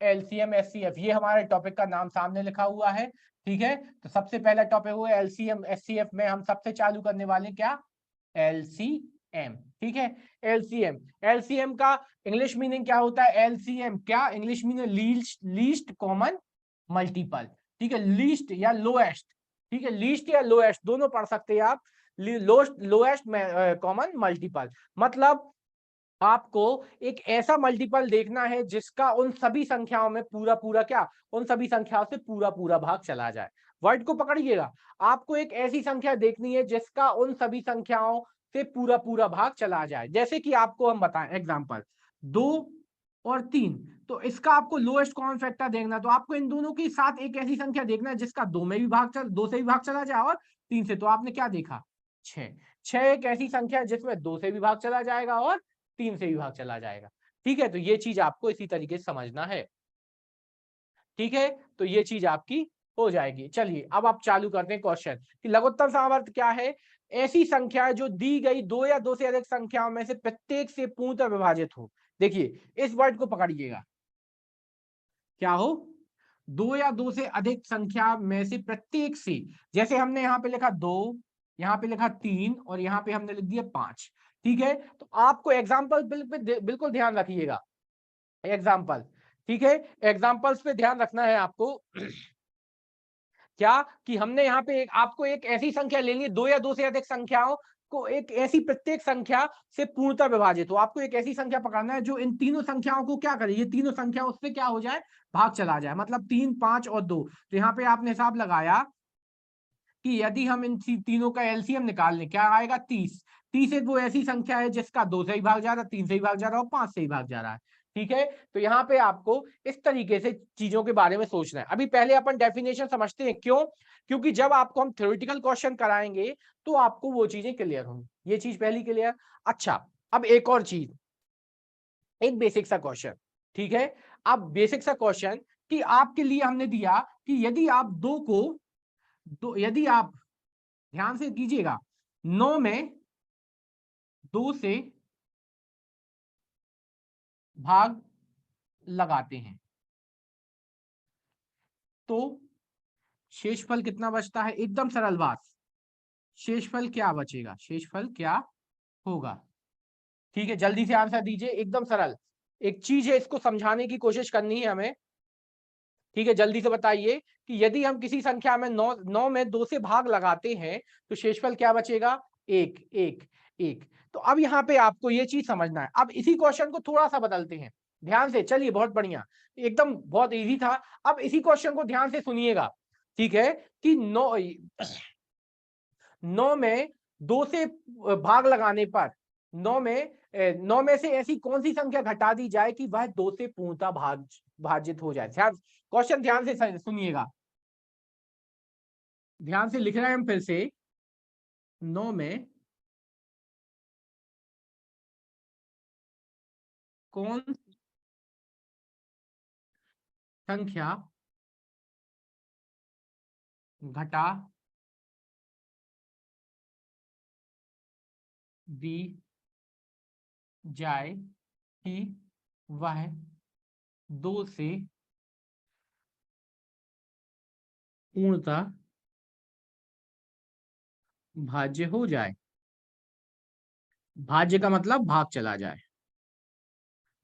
LCM HCF, ये हमारे topic का नाम सामने लिखा हुआ है। ठीक है, तो सबसे पहला टॉपिक हुआ एलसीएम एचसीएफ में हम सबसे चालू करने वाले क्या, एलसीएम। ठीक है, एलसीएम, एलसीएम का इंग्लिश मीनिंग क्या होता है, एलसीएम क्या English meaning, least common multiple. ठीक है, लीस्ट या लोएस्ट, ठीक है, लीस्ट या लोएस्ट दोनों पढ़ सकते हैं आप, लोएस्ट कॉमन मल्टीपल, मतलब आपको एक ऐसा मल्टीपल देखना है जिसका उन सभी संख्याओं में पूरा पूरा क्या, उन सभी संख्याओं से पूरा पूरा भाग चला जाए। वर्ड को पकड़िएगा, आपको एक ऐसी संख्या देखनी है जिसका उन सभी संख्याओं से पूरा पूरा भाग चला जाए। जैसे कि आपको हम बताएं एग्जांपल 2 और 3, तो इसका आपको लोएस्ट कॉमन फैक्टर देखना, तो आपको इन दोनों के साथ एक ऐसी संख्या देखना है जिसका 2 से भी भाग चला जाए और 3 से, तो आपने क्या देखा 6। 6 एक ऐसी संख्या है जिसमें 2 से भी भाग चला जाएगा और 3 से भी भाग चला जाएगा। ठीक है, तो ये चीज आपको इसी तरीके से समझना है। ठीक है, तो ये चीज आपकी हो जाएगी। चलिए अब आप चालू करते हैं क्वेश्चन कि लघुत्तम सामर्थ्य क्या है, ऐसी संख्या है जो दी गई 2 या 2 से अधिक संख्याओं में से प्रत्येक से पूर्णतः विभाजित हो। देखिए इस वर्ड को पकड़िएगा, क्या हो, 2 या 2 से अधिक संख्या में से प्रत्येक से, जैसे हमने यहाँ पे लिखा 2, यहाँ पे लिखा 3 और यहाँ पे हमने लिख दिया 5। ठीक है, तो आपको एग्जाम्पल बिल्कुल ध्यान रखिएगा, एग्जाम्पल। ठीक है, एग्जाम्पल्स पे ध्यान रखना है आपको। क्या कि हमने यहाँ पे आपको एक ऐसी संख्या लेनी है, 2 या 2 से अधिक संख्याओं को एक ऐसी प्रत्येक संख्या से पूर्णतः विभाजित हो। आपको एक ऐसी संख्या पकड़ना है जो इन तीनों संख्याओं को क्या करे, ये तीनों संख्या उससे क्या हो जाए, भाग चला जाए, मतलब 3, 5 और 2। तो यहाँ पे आपने हिसाब लगाया कि यदि हम इन तीनों का एलसीएम निकाल लें, क्या आएगा 30। 30 एक वो ऐसी संख्या है जिसका 2 से ही भाग जा रहा है, 3 से ही भाग जा रहा है और 5 से ही भाग जा रहा है। ठीक है, तो यहाँ पे आपको इस तरीके से चीजों के बारे में सोचना है। अभी पहले अपन डेफिनेशन समझते हैं, क्यों, क्योंकि जब आपको हम थ्योरेटिकल क्वेश्चन कराएंगे तो आपको वो चीजें क्लियर होंगी। ये चीज पहली क्लियर। अच्छा, अब एक और चीज, एक बेसिक सा क्वेश्चन। ठीक है, अब बेसिक सा क्वेश्चन कि आपके लिए हमने दिया कि यदि आप यदि आप ध्यान से कीजिएगा, 9 में 2 से भाग लगाते हैं तो शेषफल कितना बचता है, एकदम सरल बात, शेषफल क्या बचेगा, शेषफल क्या होगा। ठीक है, जल्दी से आंसर दीजिए, एकदम सरल एक चीज है, इसको समझाने की कोशिश करनी है हमें। ठीक है, जल्दी से बताइए कि यदि हम किसी संख्या में 9 में 2 से भाग लगाते हैं तो शेषफल क्या बचेगा, 1 1 1। तो अब यहाँ पे आपको ये चीज समझना है। अब इसी क्वेश्चन को थोड़ा सा बदलते हैं ध्यान से, चलिए बहुत बढ़िया, एकदम बहुत इजी था। अब इसी क्वेश्चन को ध्यान से सुनिएगा। ठीक है, कि 9 में 2 से भाग लगाने पर 9 में से ऐसी कौन सी संख्या घटा दी जाए कि वह 2 से पूर्णतः भाजित हो जाए। क्वेश्चन ध्यान से सुनिएगा, ध्यान से लिख रहे हैं हम फिर से। 9 में कौन संख्या घटा दी जाए कि वह 2 से पूर्णतः भाज्य हो जाए। भाज्य का मतलब भाग चला जाए।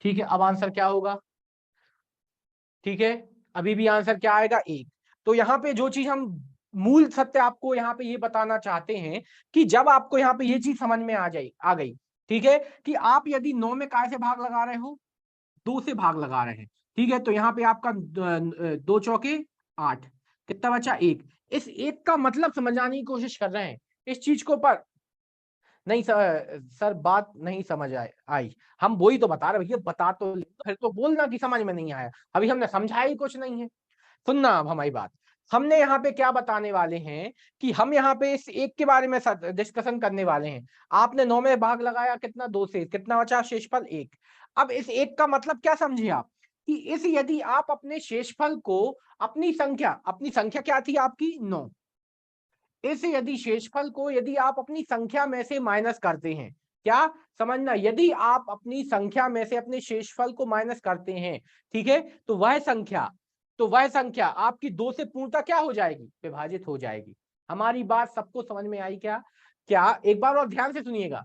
ठीक है, अब आंसर क्या होगा, ठीक है, अभी भी आंसर क्या आएगा, 1। तो यहाँ पे जो चीज हम मूल सत्य आपको यहाँ पे ये बताना चाहते हैं कि जब आपको यहाँ पे ये चीज समझ में आ गई, ठीक है, कि आप यदि 9 में काय से भाग लगा रहे हो, 2 से भाग लगा रहे हैं। ठीक है, तो यहाँ पे आपका 2 चौके 8, कितना बचा, 1। इस 1 का मतलब समझाने की कोशिश कर रहे हैं इस चीज को, पर नहीं सर बात नहीं समझ आई। हम वही तो बता रहे भैया, बता तो फिर तो बोलना कि समझ में नहीं आया, अभी हमने समझाया ही कुछ नहीं है। सुनना अब हमारी बात, हमने यहाँ पे क्या बताने वाले हैं कि हम यहाँ पे इस 1 के बारे में डिस्कशन करने वाले हैं। आपने 9 में भाग लगाया, कितना, 2 से, कितना बचा शेषफल, 1। अब इस 1 का मतलब क्या समझिए आप, कि इस यदि आप अपने शेषफल को अपनी संख्या क्या थी आपकी 9, इस यदि शेषफल को यदि आप अपनी संख्या में से माइनस करते हैं, क्या समझना, यदि आप अपनी संख्या में से अपने शेषफल को माइनस करते हैं, ठीक है, तो वह संख्या आपकी 2 से पूर्णतः क्या हो जाएगी, विभाजित हो जाएगी। हमारी बात सबको समझ में आई क्या? क्या एक बार और ध्यान से सुनिएगा,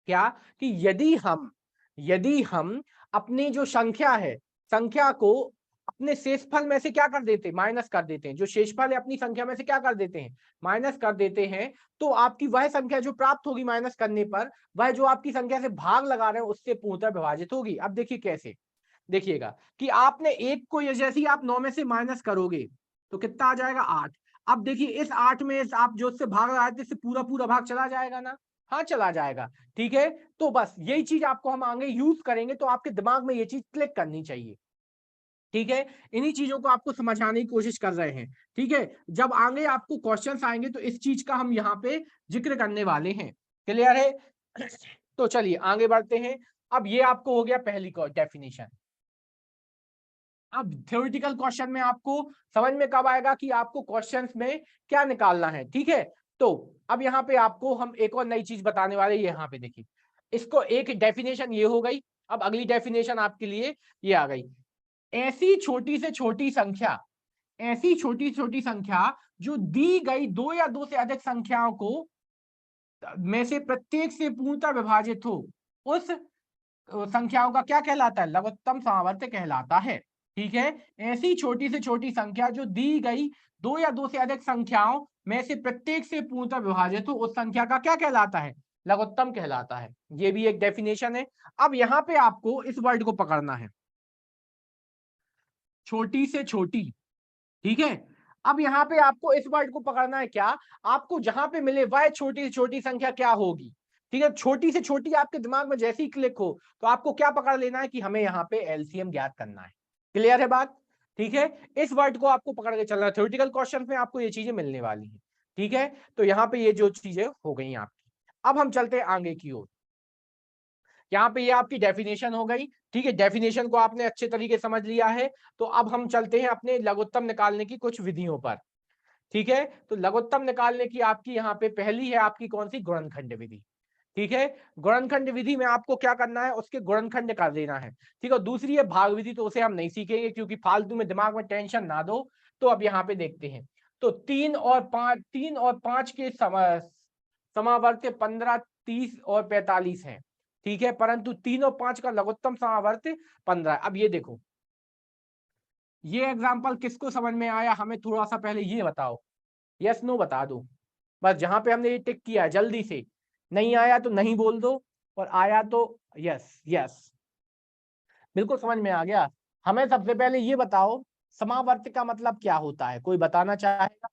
क्या कि यदि हम अपनी जो संख्या है, संख्या को अपने शेषफल में से क्या कर देते, माइनस कर देते हैं, जो शेषफल है अपनी संख्या में से क्या कर देते हैं, माइनस कर देते हैं, तो आपकी वह संख्या जो प्राप्त होगी माइनस करने पर, वह जो आपकी संख्या से भाग लगा रहे हैं उससे पूर्णतः विभाजित होगी। अब देखिए कैसे, देखिएगा कि आपने एक को जैसे ही आप 9 में से माइनस करोगे तो कितना आ जाएगा, 8। अब देखिए इस 8 में आप जो उससे भाग लगाए थे, इससे पूरा पूरा भाग चला जाएगा ना, हाँ चला जाएगा, ठीक है। तो बस यही चीज आपको हम आगे यूज करेंगे, तो आपके दिमाग में ये चीज क्लिक करनी चाहिए, ठीक है। इन्हीं चीजों को आपको समझाने की कोशिश कर रहे हैं, ठीक है। जब आगे आपको क्वेश्चंस आएंगे तो इस चीज का हम यहाँ पे जिक्र करने वाले हैं, क्लियर है। तो चलिए आगे बढ़ते हैं। अब ये आपको हो गया पहली डेफिनेशन। अब थ्योरेटिकल क्वेश्चन में आपको समझ में कब आएगा कि आपको क्वेश्चंस में क्या निकालना है, ठीक है। तो अब यहाँ पे आपको हम एक और नई चीज बताने वाले, यहाँ पे देखिए, इसको एक डेफिनेशन ये हो गई। अब अगली डेफिनेशन आपके लिए ये आ गई, ऐसी छोटी से छोटी संख्या, ऐसी छोटी छोटी संख्या जो दी गई दो या दो से अधिक संख्याओं को में से प्रत्येक से पूर्णतः विभाजित हो, उस संख्याओं का क्या कहलाता है, लघुत्तम सामर्थ्य कहलाता है, ठीक है। ऐसी छोटी से छोटी संख्या जो दी गई दो या दो से अधिक संख्याओं में से प्रत्येक से पूर्णतः विभाजित हो, उस संख्या का क्या कहलाता है, लघुत्तम कहलाता है। ये भी एक डेफिनेशन है। अब यहां पे आपको इस वर्ड को पकड़ना है, छोटी से छोटी, ठीक है। अब यहाँ पे आपको इस वर्ड को पकड़ना है, क्या आपको जहां पे मिले वह छोटी से छोटी संख्या क्या होगी, ठीक है। छोटी से छोटी आपके दिमाग में जैसे ही क्लिक हो तो आपको क्या पकड़ लेना है कि हमें यहाँ पे एलसीएम ज्ञात करना है, क्लियर है बात, ठीक है। इस वर्ड को आपको पकड़ के चलना है, थ्योरेटिकल क्वेश्चन में आपको ये चीजें मिलने वाली है, ठीक है। तो यहाँ पे ये जो चीजें हो गई आपकी। अब हम चलते हैं आगे की ओर। यहाँ पे ये आपकी डेफिनेशन हो गई, ठीक है। डेफिनेशन को आपने अच्छे तरीके समझ लिया है। तो अब हम चलते हैं अपने लघुत्तम निकालने की कुछ विधियों पर, ठीक है। तो लघुत्तम निकालने की आपकी यहाँ पे पहली है आपकी कौन सी, गुणनखंड विधि, ठीक है। गुणनखंड विधि में आपको क्या करना है, उसके गुणनखंड कर देना है, ठीक है। दूसरी है भाग विधि, तो उसे हम नहीं सीखेंगे क्योंकि फालतू में दिमाग में टेंशन ना दो। तो अब यहाँ पे देखते हैं, तो 3 और 5 के समावर्त्य 15, 30 और 45 है, ठीक है। परंतु 3 और 5 का लघुत्तम समावर्त्य 15। अब ये देखो, ये एग्जाम्पल किसको समझ में आया, हमें थोड़ा सा पहले ये बताओ, यस नो बता दो। बस जहां पे हमने ये टिक किया है जल्दी से, नहीं आया तो नहीं बोल दो, और आया तो यस यस, बिल्कुल समझ में आ गया। हमें सबसे पहले ये बताओ, समावर्त का मतलब क्या होता है, कोई बताना चाहेगा,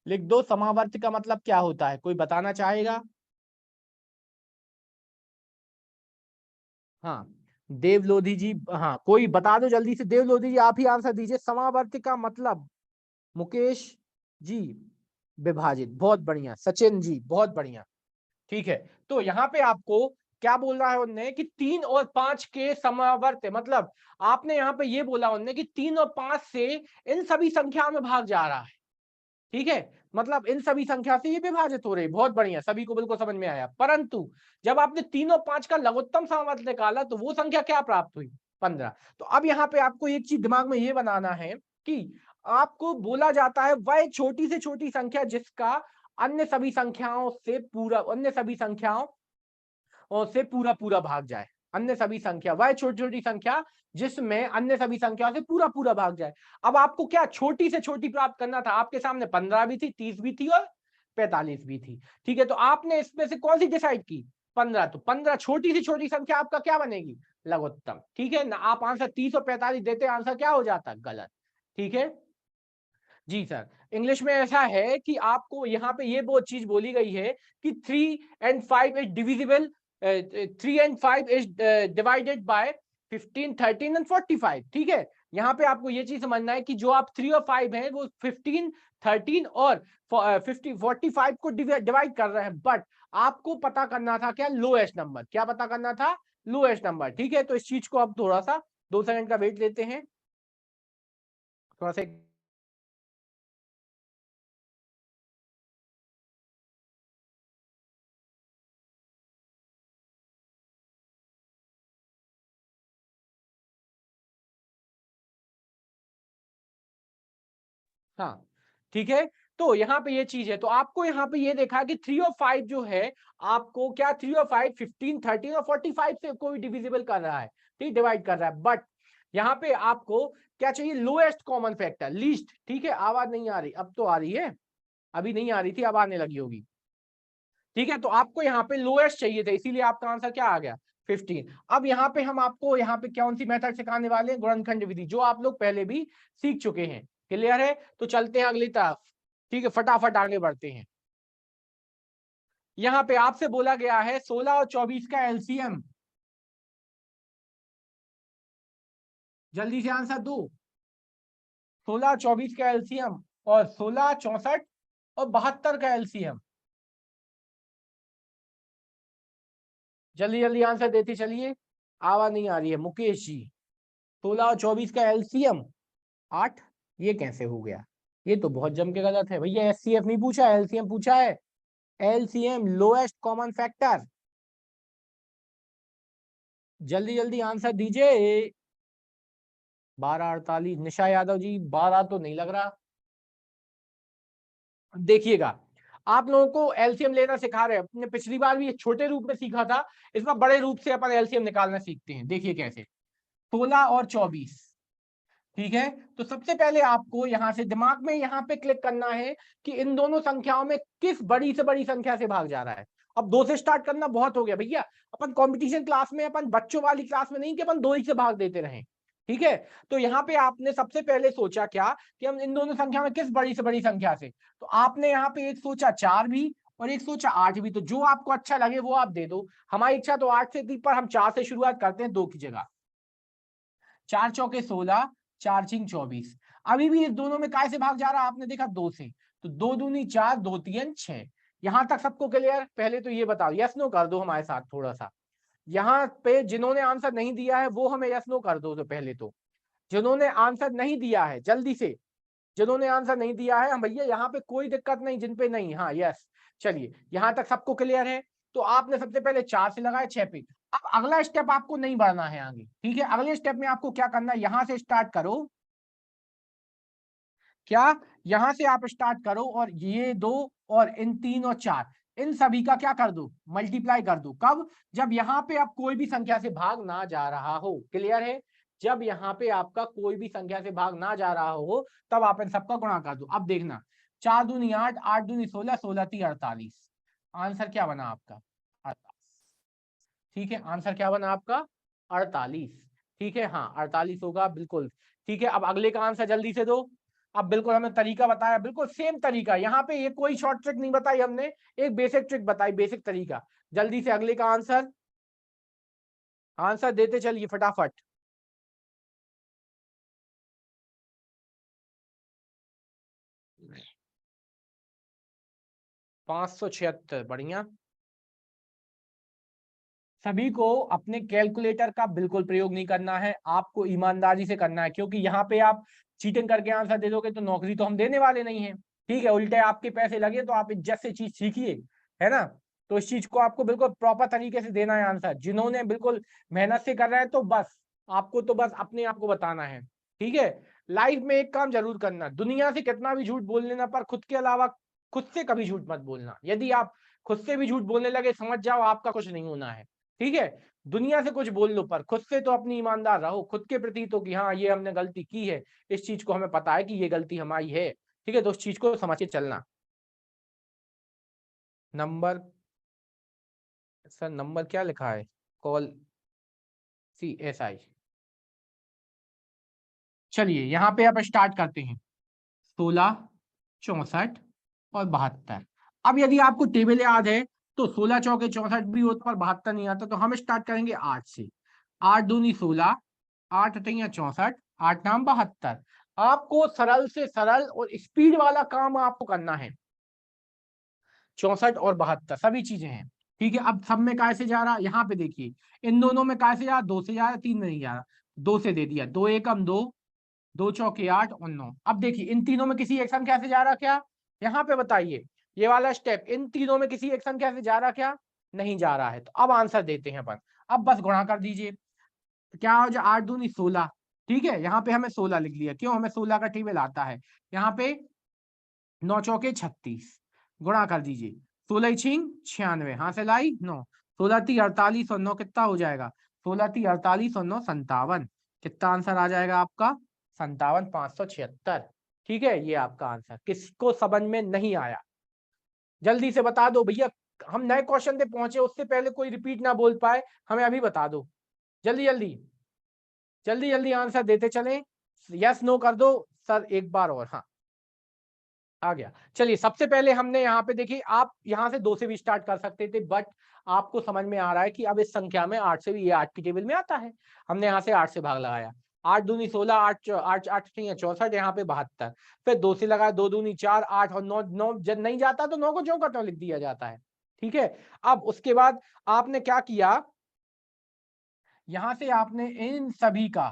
लिख दो, समावर्त का मतलब क्या होता है, कोई बताना चाहेगा। हाँ, देवलोधी जी, हाँ कोई बता दो जल्दी से, देवलोधी जी आप ही आंसर दीजिए, समावर्त का मतलब। मुकेश जी, विभाजित, बहुत बढ़िया। सचिन जी बहुत बढ़िया, ठीक है। तो यहाँ पे आपको क्या बोल रहा है उनने कि 3 और 5 के समावर्त, मतलब आपने यहाँ पे ये बोला उनने कि 3 और 5 से इन सभी संख्याओं में भाग जा रहा है, ठीक है। मतलब इन सभी संख्या से ये विभाजित हो रही है, बहुत बढ़िया, सभी को बिल्कुल समझ में आया। परंतु जब आपने 3 और 5 का लघुत्तम समावर्त निकाला तो वो संख्या क्या प्राप्त हुई, 15। तो अब यहाँ पे आपको एक चीज दिमाग में ये बनाना है कि आपको बोला जाता है वह छोटी से छोटी संख्या जिसका अन्य सभी संख्याओं से पूरा, अन्य सभी संख्याओं और से पूरा पूरा भाग जाए, अन्य सभी संख्या, वह छोटी छोटी संख्या जिसमें अन्य सभी संख्याओं से पूरा पूरा भाग जाए। अब आपको क्या छोटी से छोटी प्राप्त करना था, आपके सामने 15 भी थी, 30 भी थी और 45 भी थी, ठीक है। तो आपने इसमें से कौन सी डिसाइड की, 15। तो 15 छोटी से छोटी संख्या आपका क्या बनेगी, लघुत्तम, ठीक है ना। आप आंसर 30 और 45 देते, आंसर क्या हो जाता, गलत, ठीक है जी सर। इंग्लिश में ऐसा है कि आपको यहाँ पे ये बहुत चीज बोली गई है कि 3 and 5 is divisible, 3 and 5 is divided by 15, 13 and 45, ठीक है। यहाँ पे आपको ये चीज समझना है कि जो आप 3 और 5 हैं वो 15, 13 और 50, 45 को डिवाइड कर रहे हैं, बट आपको पता करना था क्या, लोएस्ट नंबर, क्या पता करना था, लोएस्ट नंबर, ठीक है। तो इस चीज को आप थोड़ा सा 2 सेकंड का वेट लेते हैं, थोड़ा सा हाँ ठीक है, तो यहाँ पे ये चीज है, तो आपको यहाँ पे ये देखा कि 3 और 5 जो है आपको क्या 3 और 5 15 13 और 45 से कोई डिविजिबल कर रहा है, ठीक, डिवाइड कर रहा है, बट यहाँ पे आपको क्या चाहिए, लोएस्ट कॉमन फैक्टर, लीस्ट, ठीक है। आवाज नहीं आ रही, अब तो आ रही है, अभी नहीं आ रही थी, अब आने लगी होगी, ठीक है। तो आपको यहाँ पे लोएस्ट चाहिए थे, इसीलिए आपका आंसर क्या आ गया 15। अब यहाँ पे हम आपको यहाँ पे कौन सी मेथड सिखाने वाले हैं, गुणनखंड विधि, जो आप लोग पहले भी सीख चुके हैं, क्लियर है। तो चलते हैं अगली तरफ, ठीक है, फटाफट आगे बढ़ते हैं। यहाँ पे आपसे बोला गया है 16 और 24 का एलसीएम, जल्दी से आंसर दो। 16 और 24 का एलसीएम और 16 64 और 72 का एलसीएम, जल्दी जल्दी आंसर देते चलिए, आवाज नहीं आ रही है मुकेश जी। 16 और 24 का एलसीएम 8, ये कैसे हो गया, ये तो बहुत जम के गलत है भैया, एचसीएफ नहीं पूछा, एलसीएम पूछा है, एलसीएम लोएस्ट कॉमन फैक्टर, जल्दी जल्दी आंसर दीजिए। 12:48, निशा यादव जी 12 तो नहीं लग रहा। देखिएगा, आप लोगों को एलसीएम लेना सिखा रहे हैं, अपने पिछली बार भी एक छोटे रूप में सीखा था, इस बार बड़े रूप से अपन एलसीएम निकालना सीखते हैं। देखिए कैसे, 16 और 24, ठीक है। तो सबसे पहले आपको यहां से दिमाग में यहां पे क्लिक करना है कि इन दोनों संख्याओं में किस बड़ी से बड़ी संख्या से भाग जा रहा है। अब 2 से स्टार्ट करना बहुत हो गया भैया, अपन कंपटीशन क्लास में, अपन बच्चों वाली क्लास में नहीं कि अपन 2 ही से भाग देते रहें, ठीक है। तो यहाँ पे आपने सबसे पहले सोचा क्या कि हम इन दोनों संख्या में किस बड़ी से बड़ी संख्या से, तो आपने यहाँ पे एक सोचा 4 भी और एक सोचा 8 भी, तो जो आपको अच्छा लगे वो आप दे दो। हमारी इच्छा तो 8 से थी, पर हम 4 से शुरुआत करते हैं 2 की जगह। 4 चौके 16, 4 छिंग 24, अभी भी इस दोनों में काय से भाग जा रहा है, आपने देखा 2 से, तो 2 दूनी 4, 2 तीन 6। यहां तक सबको क्लियर, पहले तो ये बताओ, यस नो कर दो हमारे साथ थोड़ा सा। यहाँ पे जिन्होंने आंसर नहीं दिया है वो हमें यस नो कर दो, तो पहले तो जिन्होंने आंसर नहीं दिया है जल्दी से, जिन्होंने आंसर नहीं दिया है, हम भैया यहाँ पे कोई दिक्कत नहीं, जिन पे नहीं, हाँ यस। चलिए यहां तक सबको क्लियर है, तो आपने सबसे पहले 4 से लगाया 6 पे। अब अगला स्टेप आपको नहीं बढ़ना है आगे, ठीक है। अगले स्टेप में आपको क्या करना है, यहां से स्टार्ट करो, क्या, यहां से आप स्टार्ट करो और ये 2 और इन 3 और 4, इन सभी का क्या कर दो, मल्टीप्लाई कर दो। कब, जब यहाँ पे आप कोई भी संख्या से भाग ना जा रहा हो, क्लियर है। जब यहाँ पे आपका कोई भी संख्या से भाग ना जा रहा हो, तब आप इन सबका गुणा कर दो। अब देखना, 4 दूनी 8, 8 दूनी 16, 16 ती 48, आंसर क्या बना आपका 48, ठीक है। आंसर क्या बना आपका 48, ठीक है, हाँ 48 होगा बिल्कुल, ठीक है। अब अगले का आंसर जल्दी से दो। अब बिल्कुल हमें तरीका बताया, बिल्कुल सेम तरीका, यहाँ पे ये कोई शॉर्ट ट्रिक नहीं बताई हमने, एक बेसिक ट्रिक बताई, बेसिक तरीका। जल्दी से अगले का आंसर, आंसर देते चलिए फटाफट। 576, बढ़िया। सभी को अपने कैलकुलेटर का बिल्कुल प्रयोग नहीं करना है, आपको ईमानदारी से करना है, क्योंकि यहाँ पे आप चीटिंग करके आंसर दे दोगे तो नौकरी तो हम देने वाले नहीं है, ठीक है। उल्टे आपके पैसे लगे, तो आप इज्जत से चीज सीखिए, है ना। तो इस चीज को आपको बिल्कुल प्रॉपर तरीके से देना है आंसर, जिन्होंने बिल्कुल मेहनत से कर रहे हैं, तो बस आपको तो बस अपने आप को बताना है, ठीक है। लाइफ में एक काम जरूर करना, दुनिया से कितना भी झूठ बोल लेना, पर खुद के अलावा खुद से कभी झूठ मत बोलना। यदि आप खुद से भी झूठ बोलने लगे, समझ जाओ आपका कुछ नहीं होना है, ठीक है। दुनिया से कुछ बोल लो, पर खुद से तो अपनी ईमानदार रहो, खुद के प्रति तो कि हाँ ये हमने गलती की है, इस चीज को हमें पता है कि ये गलती हमारी है, ठीक है। तो उस चीज को समझ के चलना। नंबर, सर नंबर क्या लिखा है, कॉल CSI, चलिए यहाँ पे आप स्टार्ट करते हैं, 16, 64 और 72। अब यदि आपको टेबल याद है, तो 16 चौके 64 भी होता पर 72 नहीं आता, तो हम स्टार्ट करेंगे 8 से। 8 दूनी 16, 8 अठैया 64, 8 नाम 72। आपको सरल से सरल और स्पीड वाला काम आपको करना है, 64 और 72 सभी चीजें हैं, ठीक है। अब सब में काय से जा रहा, यहाँ पे देखिए, इन दोनों में काय से जा रहा, 2 से जा रहा, 3 में नहीं जा रहा, 2 से दे दिया, 2 एकम 2, 2 चौके 8 और 9। अब देखिए इन तीनों में किसी एक संख्या से जा रहा क्या, यहाँ पे बताइए, ये वाला स्टेप, इन तीनों में किसी एक संख्या से जा रहा क्या, नहीं जा रहा है। तो अब आंसर देते हैं अपन, अब बस गुणा कर दीजिए, तो क्या हो जाए, 8 दूनी 16, ठीक है। यहाँ पे हमें 16 लिख लिया, क्यों, हमें 16 का टेबल आता है। यहाँ पे 9 चौके 36, गुणा कर दीजिए, 16 छिंग 96, हाथ से लाई 9, 16 ती 48 और 9 कितना हो जाएगा, 16 ती 48 और 9 57, कितना आंसर आ जाएगा आपका 57,576। ठीक है, ये आपका आंसर। किसको समझ में नहीं आया जल्दी से बता दो भैया, हम नए क्वेश्चन पे पहुंचे, उससे पहले कोई रिपीट ना बोल पाए, हमें अभी बता दो, जल्दी जल्दी जल्दी जल्दी आंसर देते चले, यस नो कर दो सर एक बार और। हाँ आ गया। चलिए सबसे पहले हमने यहाँ पे देखिए, आप यहाँ से 2 से भी स्टार्ट कर सकते थे, बट आपको समझ में आ रहा है कि अब इस संख्या में 8 से भी, ये 8 की टेबल में आता है, हमने यहाँ से 8 से भाग लगाया, 8 दूनी 16, 8 8 8 64, यहाँ पे 72, फिर 2 से लगाया, 2 दूनी 4, 8 और 9, 9 जब नहीं जाता तो 9 को ज्यों का त्यों लिख दिया जाता है। ठीक है, अब उसके बाद आपने क्या किया, यहां से आपने इन सभी का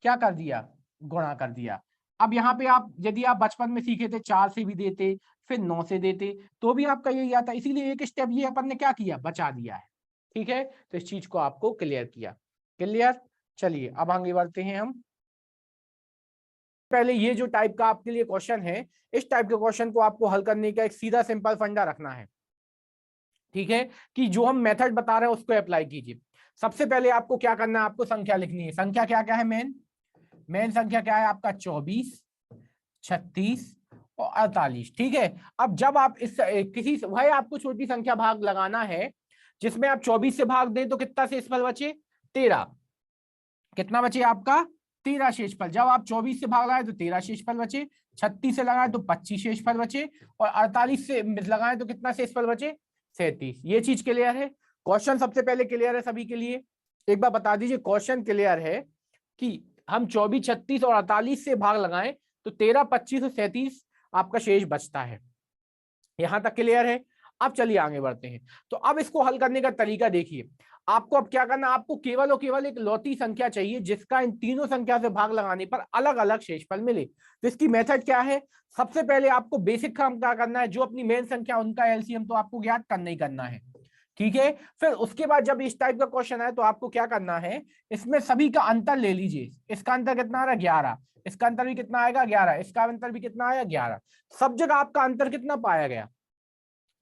क्या कर दिया, गुणा कर दिया। अब यहाँ पे आप, यदि आप बचपन में सीखे थे 4 से भी देते, फिर 9 से देते, तो भी आपका यही आता, इसीलिए एक स्टेप ये अपन ने क्या किया, बचा दिया है। ठीक है, तो इस चीज को आपको क्लियर किया। क्लियर, चलिए अब आगे बढ़ते हैं हम। पहले ये जो टाइप का आपके लिए क्वेश्चन है, इस टाइप के क्वेश्चन को आपको हल करने का एक सीधा सिंपल फंडा रखना है। ठीक है, कि जो हम मेथड बता रहे हैं उसको अप्लाई कीजिए। सबसे पहले आपको क्या करना है, आपको संख्या लिखनी है। संख्या क्या क्या है, मेन संख्या क्या है आपका, 24, 36 और 48। ठीक है, अब जब आप इस किसी भाई आपको छोटी संख्या भाग लगाना है, जिसमें आप 24 से भाग दें तो कितना शेषफल बचे, 13, कितना बचे आपका 13 शेषफल। जब आप 24 से भाग लगाए तो 13 शेषफल बचे, 36 से लगाए तो 25 शेषफल बचे, और 48 से लगाए तो कितना शेषफल बचे, 37। ये चीज क्लियर है, क्वेश्चन सबसे पहले क्लियर है सभी के लिए, एक बार बता दीजिए क्वेश्चन क्लियर है कि हम 24, 36 और 48 से भाग लगाएं तो 13, 25 और 37 आपका शेष बचता है। यहां तक क्लियर है। अब चलिए आगे बढ़ते हैं। तो अब इसको हल करने का तरीका देखिए, आपको अब क्या करना, आपको केवल और केवल एक लौती संख्या चाहिए जिसका इन तीनों संख्या से भाग लगाने पर अलग अलग शेषफल मिले। तो इसकी मेथड क्या है, सबसे पहले आपको बेसिक काम क्या करना है, जो अपनी मेन संख्या उनका एलसीएम तो आपको ज्ञात करना ही करना है। ठीक है, फिर उसके बाद जब इस टाइप का क्वेश्चन है तो आपको क्या करना है, इसमें सभी का अंतर ले लीजिए। इसका अंतर कितना आ रहा है, 11, इसका अंतर भी कितना आएगा 11, इसका अंतर भी कितना आया 11, सब जगह आपका अंतर कितना पाया गया,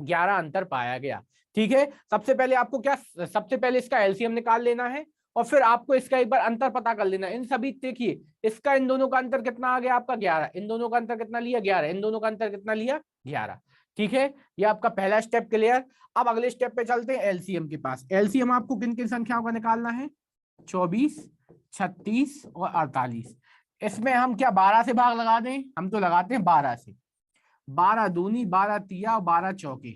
11 अंतर पाया गया। ठीक है, सबसे पहले आपको क्या, सबसे पहले इसका एलसीएम निकाल लेना है, और फिर आपको इसका एक बार अंतर पता कर लेना है। इन सभी देखिए, इसका इन दोनों का अंतर कितना आ गया आपका 11, इन दोनों का अंतर कितना लिया 11, इन दोनों का अंतर कितना लिया 11। ठीक है, ये आपका पहला स्टेप क्लियर। अब अगले स्टेप पे चलते हैं एलसीएम के पास। एलसीएम आपको किन किन संख्याओं का निकालना है, 24, 36 और 48। इसमें हम क्या 12 से भाग लगा दें, हम तो लगाते हैं 12 से, 12 दूनी 12 तिया और 12 चौके।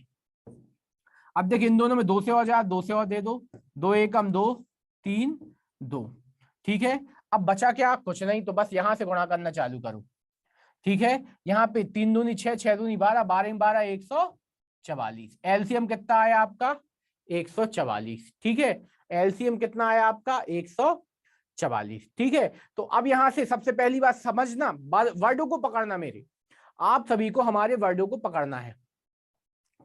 अब देखिए इन दोनों में 2 से और जा, 2 से और दे दो, 2 एकम 2, 3 2। ठीक है, अब बचा क्या, कुछ नहीं, तो बस यहां से गुणा करना चालू करो। ठीक है, यहाँ पे 3 दूनी 6, 6 दूनी 12, 12 12 144। एलसीएम कितना आया आपका 144। ठीक है, एलसीएम कितना आया आपका 144। ठीक है, तो अब यहां से सबसे पहली बात समझना, वर्डों को पकड़ना, मेरे आप सभी को हमारे वर्डों को पकड़ना है।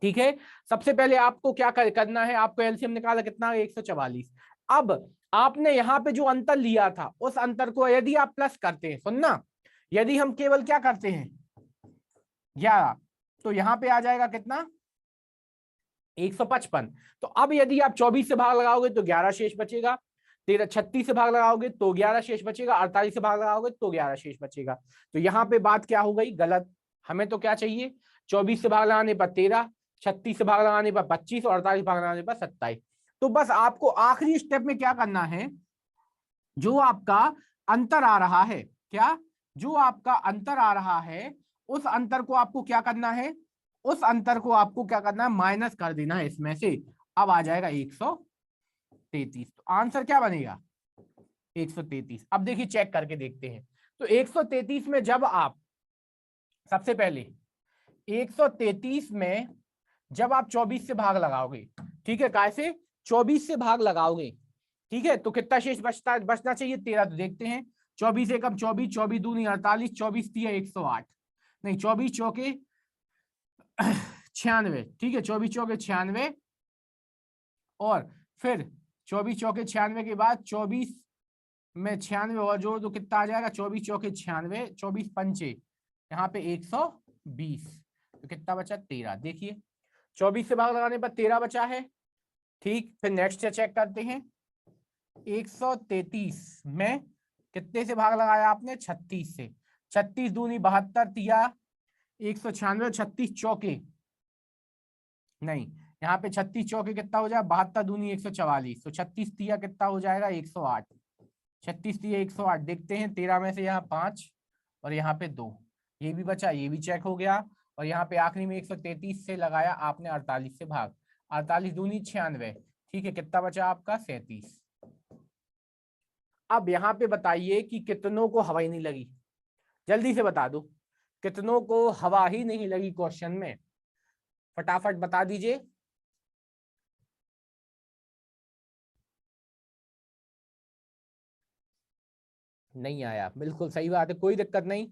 ठीक है, सबसे पहले आपको क्या करना है, आपको एलसीएम निकाला कितना 144। अब आपने यहां पे जो अंतर लिया था उस अंतर को यदि आप प्लस करते हैं, सुनना, यदि हम केवल क्या करते हैं 11, तो यहां पे आ जाएगा कितना 155। तो अब यदि आप 24 से भाग लगाओगे तो 11 शेष बचेगा, 36 से भाग लगाओगे तो 11 शेष बचेगा, 48 से भाग लगाओगे तो 11 शेष बचेगा। तो यहाँ पे बात क्या हो गई गलत, हमें तो क्या चाहिए 24 से भाग लगाने पर 13, 36 से भाग लगाने पर 25 और 48 भाग लगाने पर 27। तो बस आपको आखिरी स्टेप में क्या करना है, जो आपका अंतर आ रहा है, क्या जो आपका अंतर आ रहा है उस अंतर को आपको क्या करना है, उस अंतर को आपको क्या करना है माइनस कर देना है इसमें से। अब आ जाएगा 133। तो आंसर क्या बनेगा 133। अब देखिए चेक करके देखते हैं। तो 133 में जब आप सबसे पहले 133 में जब आप 24 से भाग लगाओगे, ठीक है, कैसे 24 से भाग लगाओगे, ठीक है, तो कितना शेष बचना चाहिए 13। तो देखते हैं 24 एकम 24, 24 दूनी 48, 24 तिया 108, नहीं 24 चौके 96। ठीक है, 24 चौके 96, और फिर 24 चौके 96 के बाद 24 में 96 और जोड़ दो कितना आ जाएगा, 24 चौके 96, 24 पंचे यहाँ पे 108। 20, तो कितना बचा 13। देखिए 24 से भाग लगाने पर 13 बचा है। ठीक, फिर नेक्स्ट से चेक करते हैं। 133 में कितने से भाग लगाया आपने? 36 से। 36 दूनी 72, तिया 196, 36 चौके नहीं, यहाँ पे 36 चौके कितना हो जाएगा? 72 दूनी 144, तो 36 तिया कितना हो जाएगा? 108। 36 तिया 108। देखते हैं 13 में से यहाँ 5 और यहाँ पे 2, ये भी बचा, ये भी चेक हो गया। और यहाँ पे आखिरी में 133 से लगाया आपने 48 से भाग, 48 दूनी 96। ठीक है, कितना बचा आपका? 37। अब यहाँ पे बताइए कि कितनों को हवा ही नहीं लगी, जल्दी से बता दो कितनों को हवा ही नहीं लगी क्वेश्चन में, फटाफट बता दीजिए। नहीं आया, बिल्कुल सही बात है, कोई दिक्कत नहीं।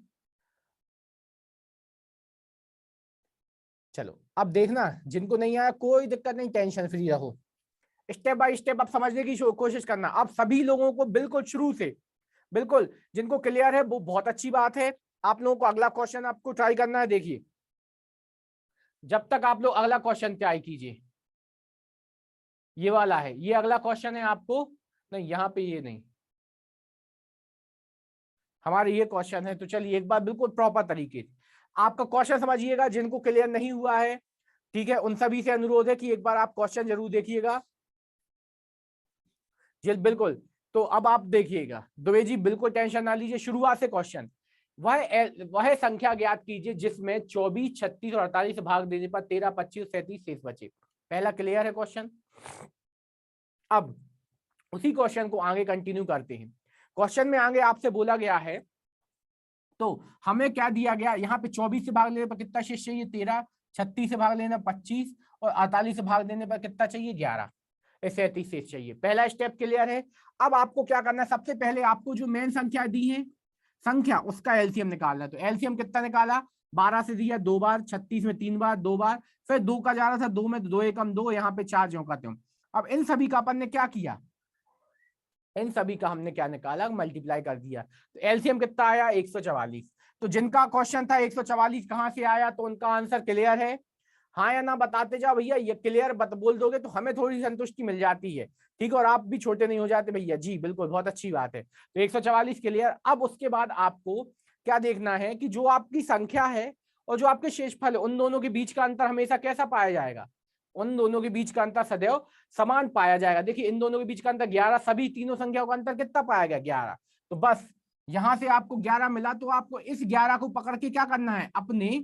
चलो अब देखना, जिनको नहीं आया कोई दिक्कत नहीं, टेंशन फ्री रहो, स्टेप बाय स्टेप अब समझने की कोशिश करना। अब सभी लोगों को बिल्कुल शुरू से, बिल्कुल जिनको क्लियर है वो बहुत अच्छी बात है। आप लोगों को अगला क्वेश्चन आपको ट्राई करना है। देखिए जब तक आप लोग अगला क्वेश्चन ट्राई कीजिए, ये वाला है, ये अगला क्वेश्चन है आपको, नहीं यहाँ पे ये नहीं, हमारे ये क्वेश्चन है। तो चलिए एक बार बिल्कुल प्रॉपर तरीके से आपका क्वेश्चन समझिएगा, जिनको क्लियर नहीं हुआ है ठीक है उन सभी से अनुरोध है कि एक बार आप क्वेश्चन जरूर देखिएगा। जी बिल्कुल, तो अब आप देखिएगा दुबे जी, बिल्कुल टेंशन ना लीजिए, शुरुआत से क्वेश्चन, वह संख्या ज्ञात कीजिए जिसमें 24, 36 और 48 से भाग देने पर 13, 25, 37 शेष बचे। पहला क्लियर है क्वेश्चन। अब उसी क्वेश्चन को आगे कंटिन्यू करते हैं। क्वेश्चन में आगे आपसे बोला गया है, तो हमें क्या दिया गया यहाँ पे? 24 से भाग लेने पर कितना शेष चाहिए? 13, 36 से भाग लेना 25 और 48 से भाग देने पर कितना चाहिए? 11, 37 शेष चाहिए। पहला स्टेप क्लियर है। अब आपको क्या करना है? सबसे पहले आपको जो मेन संख्या दी है संख्या, उसका एलसीएम निकालना है। तो एलसीएम कितना निकाला? 12 से दिया 2 बार, 36 में 3 बार, 2 बार, फिर 2 का जा रहा था 2 में, 2 एकम 2, यहाँ पे 4 ज्यों का त्यों। अब इन सभी का अपन ने क्या किया? इन सभी का हमने क्या निकाला? मल्टीप्लाई कर दिया। तो एलसीएम कितना आया? 144। तो जिनका क्वेश्चन था 144 कहां से आया, तो उनका आंसर क्लियर है। हाँ या ना बताते जाओ भैया, ये क्लियर बोल दोगे तो हमें थोड़ी संतुष्टि मिल जाती है, ठीक है, और आप भी छोटे नहीं हो जाते भैया। जी बिल्कुल, बहुत अच्छी बात है। तो 144 क्लियर। अब उसके बाद आपको क्या देखना है कि जो आपकी संख्या है और जो आपके शेषफल है, उन दोनों के बीच का अंतर हमेशा कैसा पाया जाएगा? उन दोनों के बीच का अंतर सदैव समान पाया जाएगा। देखिए इन दोनों के बीच का अंतर 11, सभी तीनों संख्याओं का अंतर कितना पाया गया? 11। तो बस यहां से आपको 11 मिला, तो आपको इस 11 को पकड़ के क्या करना है? अपने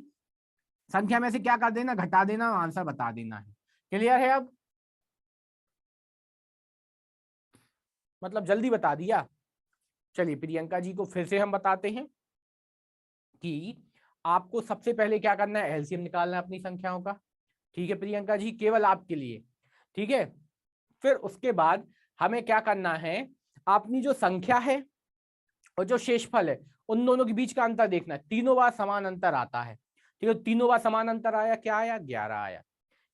संख्या में से क्या कर देना? घटा देना, आंसर बता देना है। क्लियर है? अब मतलब जल्दी बता दिया। चलिए प्रियंका जी को फिर से हम बताते हैं कि आपको सबसे पहले क्या करना है? एलसीएम निकालना है अपनी संख्याओं का। ठीक है प्रियंका जी, केवल आपके लिए, ठीक है। फिर उसके बाद हमें क्या करना है? अपनी जो संख्या है और जो शेषफल है, उन दोनों के बीच का अंतर देखना है। तीनों बार समान अंतर आता है, ठीक है, तीनों बार समान अंतर आया, क्या आया? 11 आया।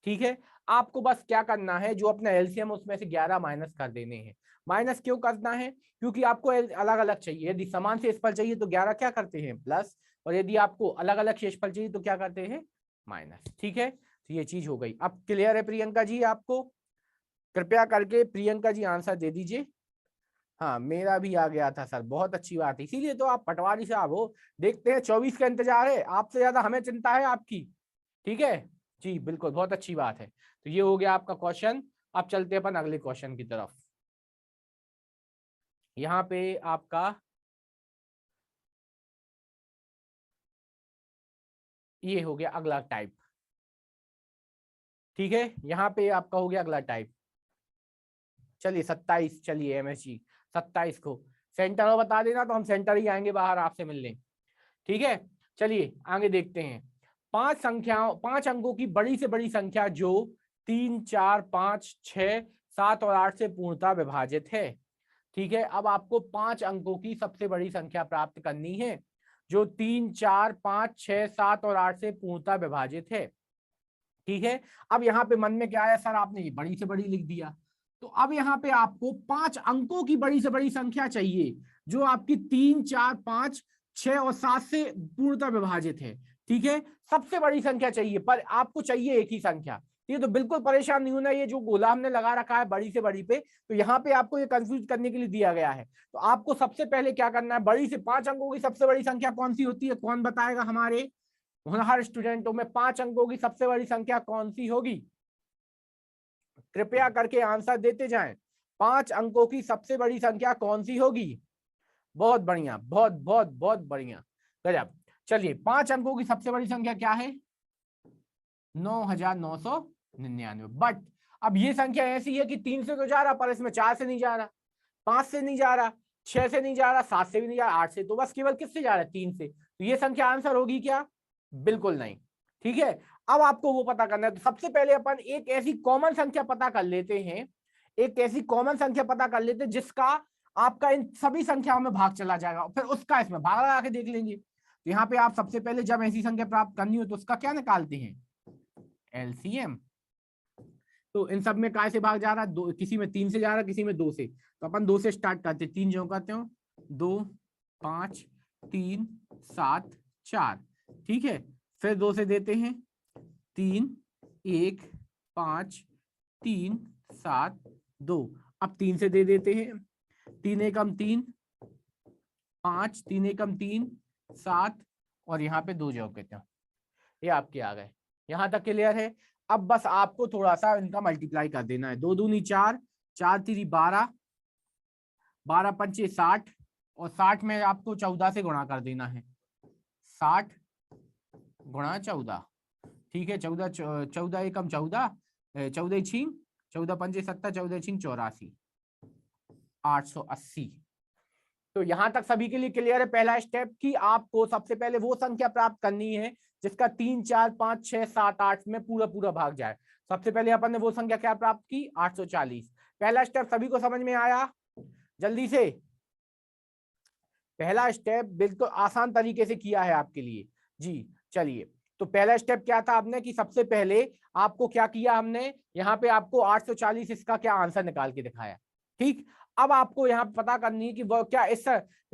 ठीक है, आपको बस क्या करना है? जो अपना एलसीएम उसमें से 11 माइनस कर देने हैं। माइनस क्यों करना है? क्योंकि आपको अलग अलग चाहिए। यदि समान शेषफल चाहिए तो 11 क्या करते हैं? प्लस, और यदि आपको अलग अलग शेषफल चाहिए तो क्या करते हैं? माइनस। ठीक है, तो ये चीज हो गई। अब क्लियर है प्रियंका जी आपको? कृपया करके प्रियंका जी आंसर दे दीजिए। हाँ मेरा भी आ गया था सर, बहुत अच्छी बात है, इसीलिए तो आप पटवारी साहब हो। देखते हैं 24 का इंतजार है, आपसे ज्यादा हमें चिंता है आपकी। ठीक है जी, बिल्कुल, बहुत अच्छी बात है। तो ये हो गया आपका क्वेश्चन। अब चलते हैं अपन अगले क्वेश्चन की तरफ। यहाँ पे आपका ये हो गया अगला टाइप। ठीक है, यहाँ पे आपका हो गया अगला टाइप। चलिए 27, चलिए एमएसजी 27 को सेंटर और बता देना, तो हम सेंटर ही आएंगे बाहर आपसे मिलने। ठीक है, चलिए आगे देखते हैं। 5 अंकों की बड़ी से बड़ी संख्या जो 3, 4, 5, 6, 7 और 8 से पूर्णतः विभाजित है। ठीक है, अब आपको 5 अंकों की सबसे बड़ी संख्या प्राप्त करनी है जो 3, 4, 5, 6, 7 और 8 से पूर्णतः विभाजित है। ठीक है, अब यहाँ पे मन में क्या आया? सर आपने ये बड़ी से बड़ी लिख दिया, तो अब यहाँ पे आपको 5 अंकों की बड़ी से बड़ी संख्या चाहिए जो आपकी 3, 4, 5, 6 और 7 से पूर्णतः विभाजित है। ठीक है, सबसे बड़ी संख्या चाहिए, पर आपको चाहिए एक ही संख्या। ये तो बिल्कुल परेशान नहीं होना, ये जो गोला हमने लगा रखा है बड़ी से बड़ी पे, तो यहाँ पे आपको ये कंफ्यूज करने के लिए दिया गया है। तो आपको सबसे पहले क्या करना है, बड़ी से 5 अंकों की सबसे बड़ी संख्या कौन सी होती है, कौन बताएगा हमारे होनहार स्टूडेंटों में 5 अंकों की सबसे बड़ी संख्या कौन सी होगी? कृपया करके आंसर देते जाएं। 5 अंकों की सबसे बड़ी संख्या कौन सी होगी? बहुत बढ़िया, बहुत बहुत बहुत बढ़िया, गजब। चलिए, 5 अंकों की सबसे बड़ी संख्या क्या है? 9999। बट अब ये संख्या ऐसी है कि 3 से तो जा रहा, पर इसमें 4 से नहीं जा रहा, 5 से नहीं जा रहा, 6 से नहीं जा रहा, 7 से भी नहीं जा रहा, 8 से, तो बस केवल किससे जा रहा है? 3 से। तो ये संख्या आंसर होगी क्या? बिल्कुल नहीं। ठीक है, अब आपको वो पता करना है। तो सबसे पहले अपन एक ऐसी कॉमन संख्या पता कर लेते हैं, एक ऐसी कॉमन संख्या पता कर लेते हैं जिसका आपका इन सभी संख्याओं में भाग चला जाएगा, फिर उसका इसमें भाग लगा के देख लेंगे। तो यहाँ पे आप सबसे पहले जब ऐसी संख्या प्राप्त करनी हो तो उसका क्या निकालते हैं? एलसीएम। तो इन सब में काय से भाग जा रहा है? दो, किसी में 3 से जा रहा है, किसी में 2 से। तो अपन 2 से स्टार्ट करते हैं, 3 जो करते हो 2 5 3 7 4। ठीक है, फिर 2 से देते हैं 3 1 5 3 7 2। अब 3 से दे देते हैं 3 एकम 3 5 3 एकम 3 7, और यहाँ पे 2 जो कहते हैं, ये आपके आ गए। यहां तक क्लियर है? अब बस आपको थोड़ा सा इनका मल्टीप्लाई कर देना है। 2 दूनी 4, 4 3 12, 12 पंचे 60, और 60 में आपको 14 से गुणा कर देना है। 60 गुणा 14। ठीक है, 14 एकम 14, 14 छींग 14 पंचे 70, 14 छींग 84, 880। तो यहां तक सभी के लिए क्लियर है? पहला स्टेप कि आपको सबसे पहले वो संख्या प्राप्त करनी है जिसका 3 4 5 6 7 8 में पूरा पूरा भाग जाए। सबसे पहले अपन ने वो संख्या क्या प्राप्त की? 840। पहला स्टेप सभी को समझ में आया? जल्दी से, पहला स्टेप बिल्कुल आसान तरीके से किया है आपके लिए जी। चलिए, तो पहला स्टेप क्या था आपने कि सबसे पहले आपको क्या किया हमने, यहाँ पे आपको 840 इसका क्या आंसर निकाल के दिखाया। ठीक, अब आपको यहाँ पता करनी है कि वह क्या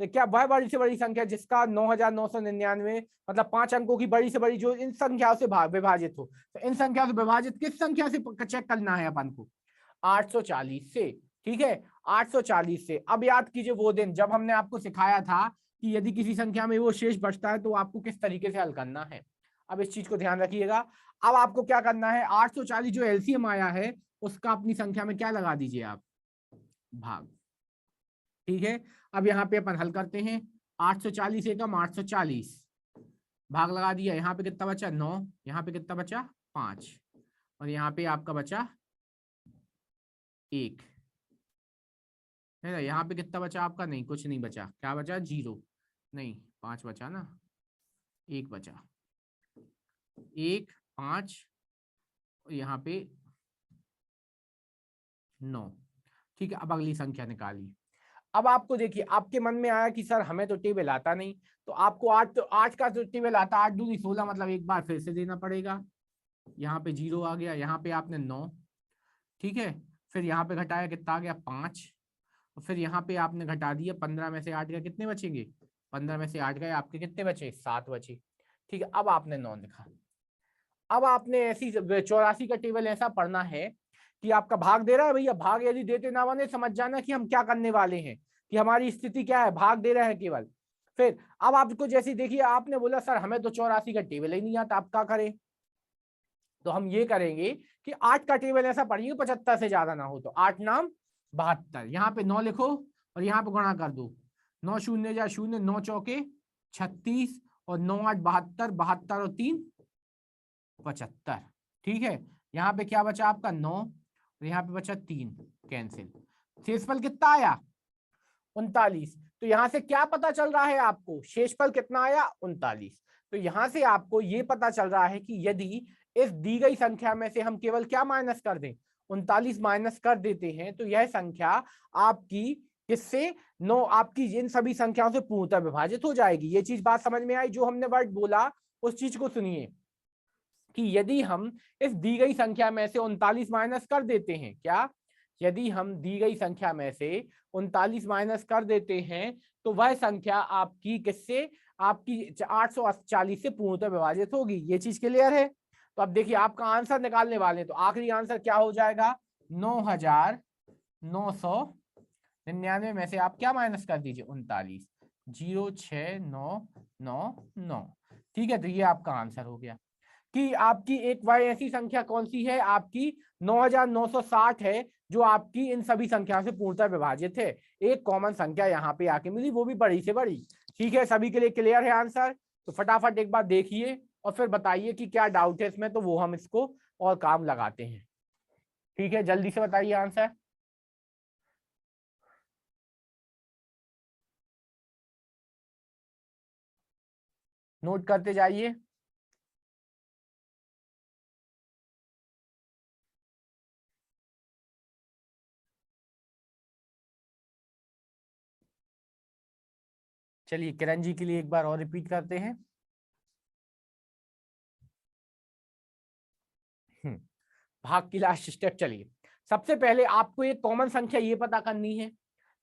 क्या वह बड़ी से बड़ी संख्या जिसका 9999, मतलब 5 अंकों की बड़ी से बड़ी, जो इन संख्याओं से विभाजित हो। तो इन संख्याओं से विभाजित किस संख्या से चेक करना है अपन को? 840 से। ठीक है, 840 से। अब याद कीजिए वो दिन जब हमने आपको सिखाया था कि यदि किसी संख्या में वो शेष बचता है तो आपको किस तरीके से हल करना है। अब इस चीज को ध्यान रखिएगा। अब आपको क्या करना है, 840 जो एलसीएम आया है उसका अपनी संख्या में क्या लगा दीजिए आप? भाग। ठीक है, अब यहाँ पे अपन हल करते हैं। 840 एकम 840, भाग लगा दिया। यहाँ पे कितना बचा? 9। यहाँ पे कितना बचा? 5, और यहाँ पे आपका बचा 1 है ना। यहाँ पे कितना बचा आपका? नहीं, कुछ नहीं बचा। क्या बचा? 0 नहीं, 5 बचा ना, 1 बचा। 1 5, और यहाँ पे 9। ठीक है, अब अगली संख्या निकालिए। अब आपको देखिए, आपके मन में आया कि सर हमें तो टेबल आता नहीं, तो आपको 8 का जो टेबल आता, 8 दूनी 16, मतलब एक बार फिर से देना पड़ेगा। यहाँ पे 0 आ गया, यहाँ पे आपने 9। ठीक है, फिर यहाँ पे घटाया, कितना आ गया? 5, और फिर यहाँ पे आपने घटा दिया। 15 में से 8 गए, कितने बचेंगे? 15 में से 8 गए, आपके कितने बचे? 7 बचे। ठीक है, अब आपने 9 लिखा। अब आपने ऐसी 84 का टेबल ऐसा पढ़ना है कि आपका भाग दे रहा है भैया, भाग यदि देते ना बने समझ जाना कि हम क्या करने वाले हैं, कि हमारी स्थिति क्या है, भाग दे रहे हैं केवल। फिर अब आपको जैसे देखिए, आपने बोला सर हमें तो 84 का टेबल ही नहीं आता, आप क्या करें? तो हम ये करेंगे कि 8 का टेबल ऐसा पढ़िए 75 से ज्यादा ना हो। तो 8 नाम 72, यहाँ पे 9 लिखो और यहाँ पे गुणा कर दो। 9 शून्य जा शून्य, 9 चौके 36, और 9 8 72, 72 और 3 75। ठीक है, यहाँ पे क्या बचा आपका? 9, और यहाँ पे बचा 3, कैंसिल। शेषफल कितना आया? 39। तो यहाँ से क्या पता चल रहा है आपको? शेषफल कितना आया? 39। तो यहाँ से आपको ये पता चल रहा है कि यदि इस दी गई संख्या में से हम केवल क्या माइनस कर दें? 39 माइनस कर देते हैं, तो यह संख्या आपकी किससे? 9, आपकी इन सभी संख्याओं से पूर्णतः विभाजित हो जाएगी। ये चीज बात समझ में आई? जो हमने वर्ड बोला उस चीज को सुनिए कि यदि हम इस दी गई संख्या में से 39 माइनस कर देते हैं, क्या यदि हम दी गई संख्या में से 39 माइनस कर देते हैं तो वह संख्या आपकी किससे, आपकी 840 से पूर्णतः विभाजित होगी। ये चीज क्लियर है। तो अब देखिए आपका आंसर निकालने वाले हैं, तो आखिरी आंसर क्या हो जाएगा, 9,999 में से आप क्या माइनस कर दीजिए, 39, 06999। ठीक है, तो ये आपका आंसर हो गया कि आपकी एक वह ऐसी संख्या कौन सी है, आपकी 9,960 है, जो आपकी इन सभी संख्याओं से पूर्णतः विभाजित है। एक कॉमन संख्या यहाँ पे आके मिली, वो भी बड़ी से बड़ी। ठीक है, सभी के लिए क्लियर है आंसर। तो फटाफट एक बार देखिए और फिर बताइए कि क्या डाउट है इसमें, तो वो हम इसको और काम लगाते हैं। ठीक है, जल्दी से बताइए आंसर। नोट करते जाइए। चलिए किरण जी के लिए एक बार और रिपीट करते हैं। भाग की लास्ट स्टेप। चलिए सबसे पहले आपको एक कॉमन संख्या ये पता करनी है,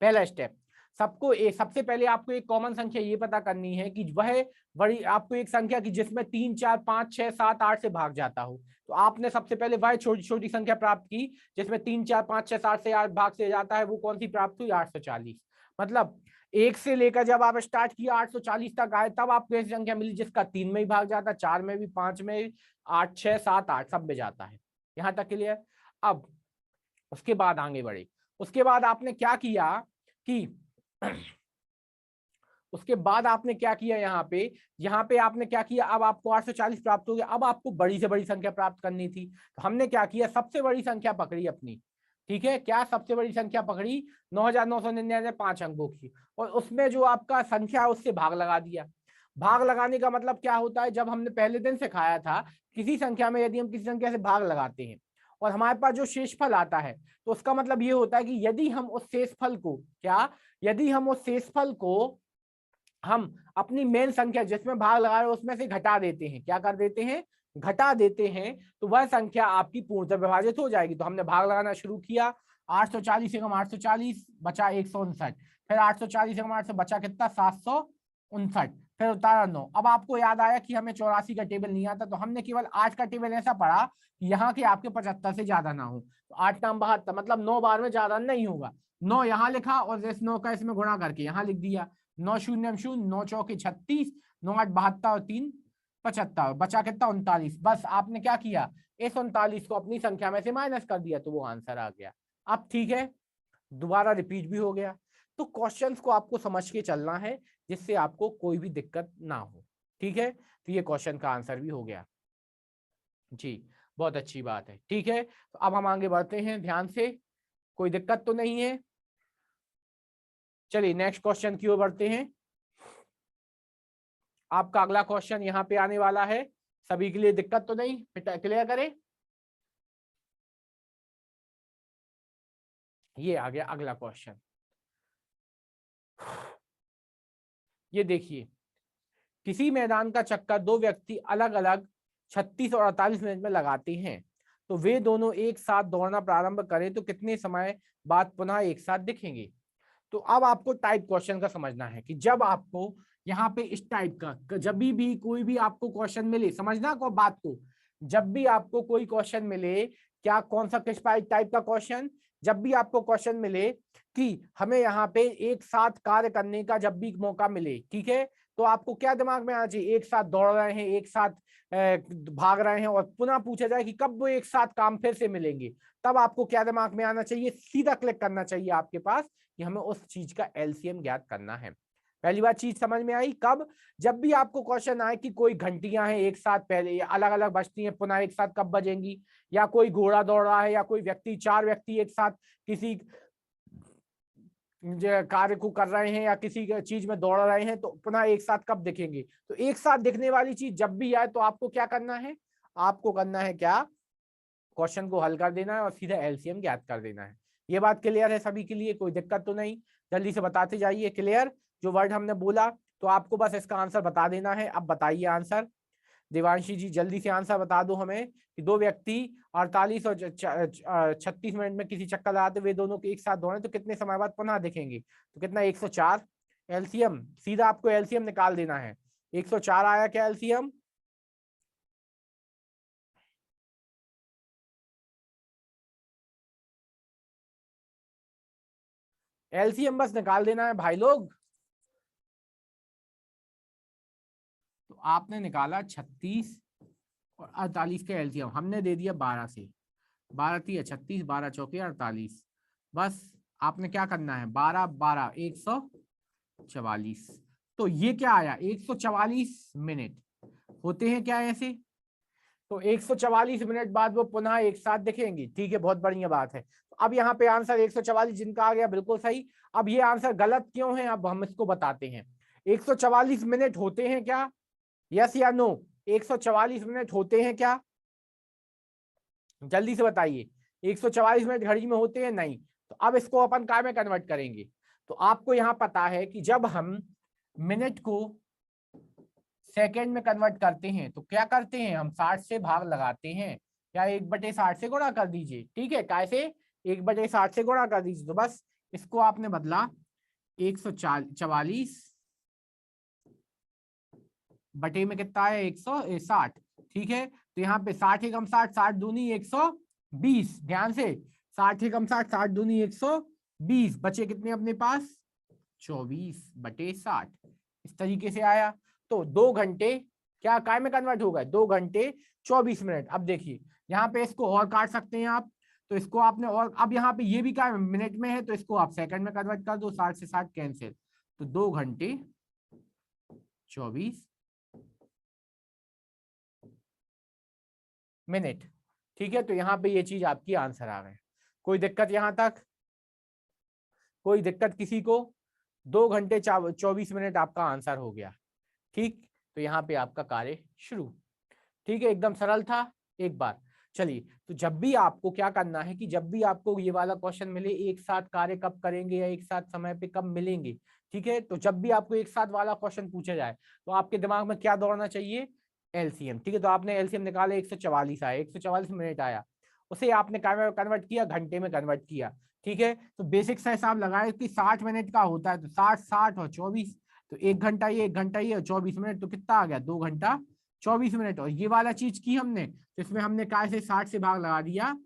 पहला स्टेप। सबसे पहले आपको एक कॉमन संख्या ये पता करनी है कि वह बड़ी, आपको एक संख्या की जिसमें 3 4 5 6 7 8 से भाग जाता हो। तो आपने सबसे पहले वह छोटी छोटी संख्या प्राप्त की जिसमें 3 4 5 6 7 से 8 भाग से जाता है, वो कौन सी प्राप्त हुई, 840। मतलब एक से लेकर जब आप स्टार्ट किया 840 तक आए, तब आपको ऐसी संख्या मिली जिसका 3 में ही भाग जाता है, 4 में भी, 5 में, 8 6 7 8 सब में जाता है। यहां तक क्लियर। अब उसके बाद आगे बढ़े। उसके बाद आपने क्या किया कि उसके बाद आपने क्या किया, यहाँ पे आपने क्या किया, अब आपको 840 प्राप्त हो गया। अब आपको बड़ी से बड़ी संख्या प्राप्त करनी थी, तो हमने क्या किया, सबसे बड़ी संख्या पकड़ी अपनी। ठीक है, क्या सबसे बड़ी संख्या पकड़ी, 9,999 5 अंकों की, और उसमें जो आपका संख्या है उससे भाग लगा दिया। भाग लगाने का मतलब क्या होता है, जब हमने पहले दिन सिखाया था, किसी संख्या में यदि हम किसी संख्या से भाग लगाते हैं और हमारे पास जो शेषफल आता है, तो उसका मतलब ये होता है कि यदि हम उस शेषफल को हम अपनी मेन संख्या जिसमें भाग लगा रहे हैं उसमें से घटा देते हैं, क्या कर देते हैं, घटा देते हैं, तो वह संख्या आपकी पूर्णतः विभाजित हो जाएगी। तो हमने भाग लगाना शुरू किया, 840 से कम 840 बचा 159, फिर 840 से कम 800 बचा कितना, 759, फिर उतारा 9। अब आपको याद आया कि हमें 84 का टेबल नहीं आता, तो हमने केवल 8 का टेबल ऐसा पढ़ा कि यहाँ के आपके 75 से ज्यादा ना हो, तो 8 नाम 72, मतलब 9 बार में ज्यादा नहीं होगा। 9 यहाँ लिखा और इस 9 का इसमें गुणा करके यहाँ लिख दिया, 9 शून्य शून्य, 9 चौके 36, 9 8 72 और 3 75, बचा कितना, 39। बस आपने क्या किया, इस 39 को अपनी संख्या में से माइनस कर दिया, तो वो आंसर आ गया। अब ठीक है, दोबारा रिपीट भी हो गया। तो क्वेश्चंस को आपको समझ के चलना है जिससे आपको कोई भी दिक्कत ना हो। ठीक है, तो ये क्वेश्चन का आंसर भी हो गया जी, बहुत अच्छी बात है। ठीक है, तो अब हम आगे बढ़ते हैं ध्यान से, कोई दिक्कत तो नहीं है। चलिए नेक्स्ट क्वेश्चन की ओर बढ़ते हैं। आपका अगला क्वेश्चन यहाँ पे आने वाला है, सभी के लिए दिक्कत तो नहीं, क्लियर करें। ये आ गया अगला क्वेश्चन। ये देखिए, किसी मैदान का चक्कर दो व्यक्ति अलग अलग 36 और 48 मिनट में लगाते हैं, तो वे दोनों एक साथ दौड़ना प्रारंभ करें तो कितने समय बाद पुनः एक साथ दिखेंगे। तो अब आपको टाइप क्वेश्चन का समझना है कि जब आपको यहाँ पे इस टाइप का जब भी कोई भी आपको क्वेश्चन मिले, समझना को बात को, जब भी आपको कोई क्वेश्चन मिले, क्या कौन सा किस टाइप का क्वेश्चन, जब भी आपको क्वेश्चन मिले कि हमें यहाँ पे एक साथ कार्य करने का जब भी मौका मिले, ठीक है, तो आपको क्या दिमाग में आना चाहिए, एक साथ दौड़ रहे हैं, एक साथ भाग रहे हैं, और पुनः पूछा जाए कि कब वो एक साथ काम फिर से मिलेंगे, तब आपको क्या दिमाग में आना चाहिए, सीधा क्लिक करना चाहिए आपके पास कि हमें उस चीज का एलसीएम ज्ञात करना है। पहली बार चीज समझ में आई कब, जब भी आपको क्वेश्चन आए कि कोई घंटियां हैं एक साथ पहले अलग अलग बजती हैं, पुनः एक साथ कब बजेंगी, या कोई घोड़ा दौड़ रहा है, या कोई व्यक्ति, 4 व्यक्ति एक साथ किसी कार्य को कर रहे हैं या किसी चीज में दौड़ रहे हैं, तो पुनः एक साथ कब दिखेंगे। तो एक साथ दिखने वाली चीज जब भी आए तो आपको क्या करना है, आपको करना है क्या, क्वेश्चन को हल कर देना है और सीधा एलसीएम ज्ञात कर देना है। ये बात क्लियर है सभी के लिए, कोई दिक्कत तो नहीं, जल्दी से बताते जाइए। क्लियर, जो वर्ड हमने बोला तो आपको बस इसका आंसर बता देना है। अब बताइए आंसर, देवांशी जी जल्दी से आंसर बता दो हमें कि दो व्यक्ति 48 और 36 मिनट में किसी चक्कर लगाते हुए दोनों के एक साथ दौड़े तो कितने समय बाद पुनः दिखेंगे, तो कितना 104। एलसीएम सीधा आपको एलसीएम निकाल देना है। 104 आया क्या एलसीएम? एलसीएम बस निकाल देना है भाई लोग। तो आपने निकाला 36 और 48 का एलसीएम हमने दे दिया 12 से। 12 3 36, 12 चौके 48। बस आपने क्या करना है, 12 12 144। तो ये क्या आया, 144 मिनट होते हैं क्या ऐसे। तो 144 मिनट बाद वो पुनः एक साथ दिखेंगे। ठीक है, बहुत बढ़िया बात है। तो अब यहाँ पे आंसर 144 जिनका आ गया बिल्कुल सही। अब ये आंसर गलत क्यों है अब हम इसको बताते हैं। 144 मिनट होते हैं क्या, यस या नो? 144 मिनट होते हैं क्या, जल्दी से बताइए। 144 मिनट घड़ी में होते हैं? नहीं। तो अब इसको अपन काय में कन्वर्ट करेंगे। तो आपको यहां पता है कि जब हम मिनट को सेकंड में कन्वर्ट करते हैं तो क्या करते हैं, हम 60 से भाग लगाते हैं, या 1/60 से गुणा कर दीजिए। ठीक है, कैसे, 1/60 से गुणा कर दीजिए। तो बस इसको आपने बदला 144 बटे में कितना है 160। ठीक है, तो यहाँ पे 60 एकम 60, 60 दूनी 120। ध्यान से 60 एकम 60, 60 दूनी 120, बचे कितने अपने पास 24/60। इस तरीके से आया। तो 2 घंटे क्या काय में कन्वर्ट होगा, 2 घंटे 24 मिनट। अब देखिए यहाँ पे इसको और काट सकते हैं आप, तो इसको आपने और, अब यहाँ पे ये भी क्या मिनट में है तो इसको आप सेकंड में कन्वर्ट कर दो, 60 से 60 कैंसिल, तो 2 घंटे 24 मिनट। ठीक है, तो यहाँ पे ये चीज आपकी आंसर आ गए। कोई दिक्कत यहाँ तक, कोई दिक्कत किसी को? 2 घंटे 24 मिनट आपका आंसर हो गया। ठीक, तो यहाँ पे आपका कार्य शुरू। ठीक है, एकदम सरल था। एक बार चलिए, तो जब भी आपको क्या करना है कि जब भी आपको ये वाला क्वेश्चन मिले एक साथ कार्य कब करेंगे या एक साथ समय पे कब मिलेंगे, ठीक है, तो जब भी आपको एक साथ वाला क्वेश्चन पूछा जाए तो आपके दिमाग में क्या दौड़ना चाहिए, एलसीएम। ठीक है, तो आपने एलसीएम निकाला, 144 आया, 144 मिनट आया, उसे आपने कन्वर्ट किया, घंटे में कन्वर्ट किया। ठीक है, तो बेसिक सा हिसाब लगाए कि 60 मिनट का होता है, तो 60 60 और 24, तो 1 घंटा ये 1 घंटा ये और 24 मिनट, तो कितना आ गया 2 घंटा 24 मिनट। और ये वाला चीज की हमने, तो इसमें हमने काय से 60 से भाग लगा दिया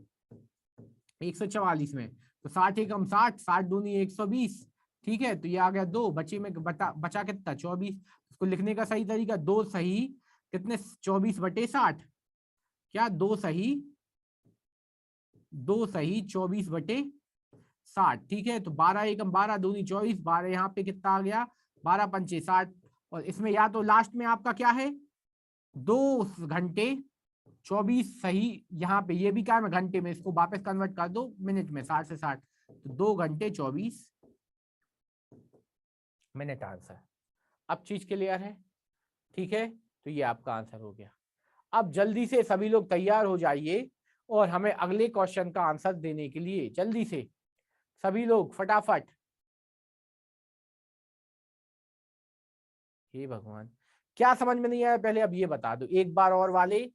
144 में, तो 60 एकम 60, 60 दूनी 120। ठीक है, तो ये आ गया 2, बचे में बचा कितना 24। उसको लिखने का सही तरीका 2 सही कितने 24/60, क्या 2 सही 24/60। ठीक है, तो 12 एकम 12 दूनी 24, 12 यहाँ पे कितना आ गया 12 पंचे 60। और इसमें या तो लास्ट में आपका क्या है 2 घंटे 24 सही, यहाँ पे ये भी क्या है घंटे में, इसको वापस कन्वर्ट कर दो मिनट में, 60 से 60, तो 2 घंटे 24 मिनट आंसर। अब चीज क्लियर है? ठीक है, तो ये आपका आंसर हो गया। अब जल्दी से सभी लोग तैयार हो जाइए और हमें अगले क्वेश्चन का आंसर देने के लिए जल्दी से सभी लोग फटाफट। हे भगवान, क्या समझ में नहीं आया पहले अब ये बता दो एक बार और वाले,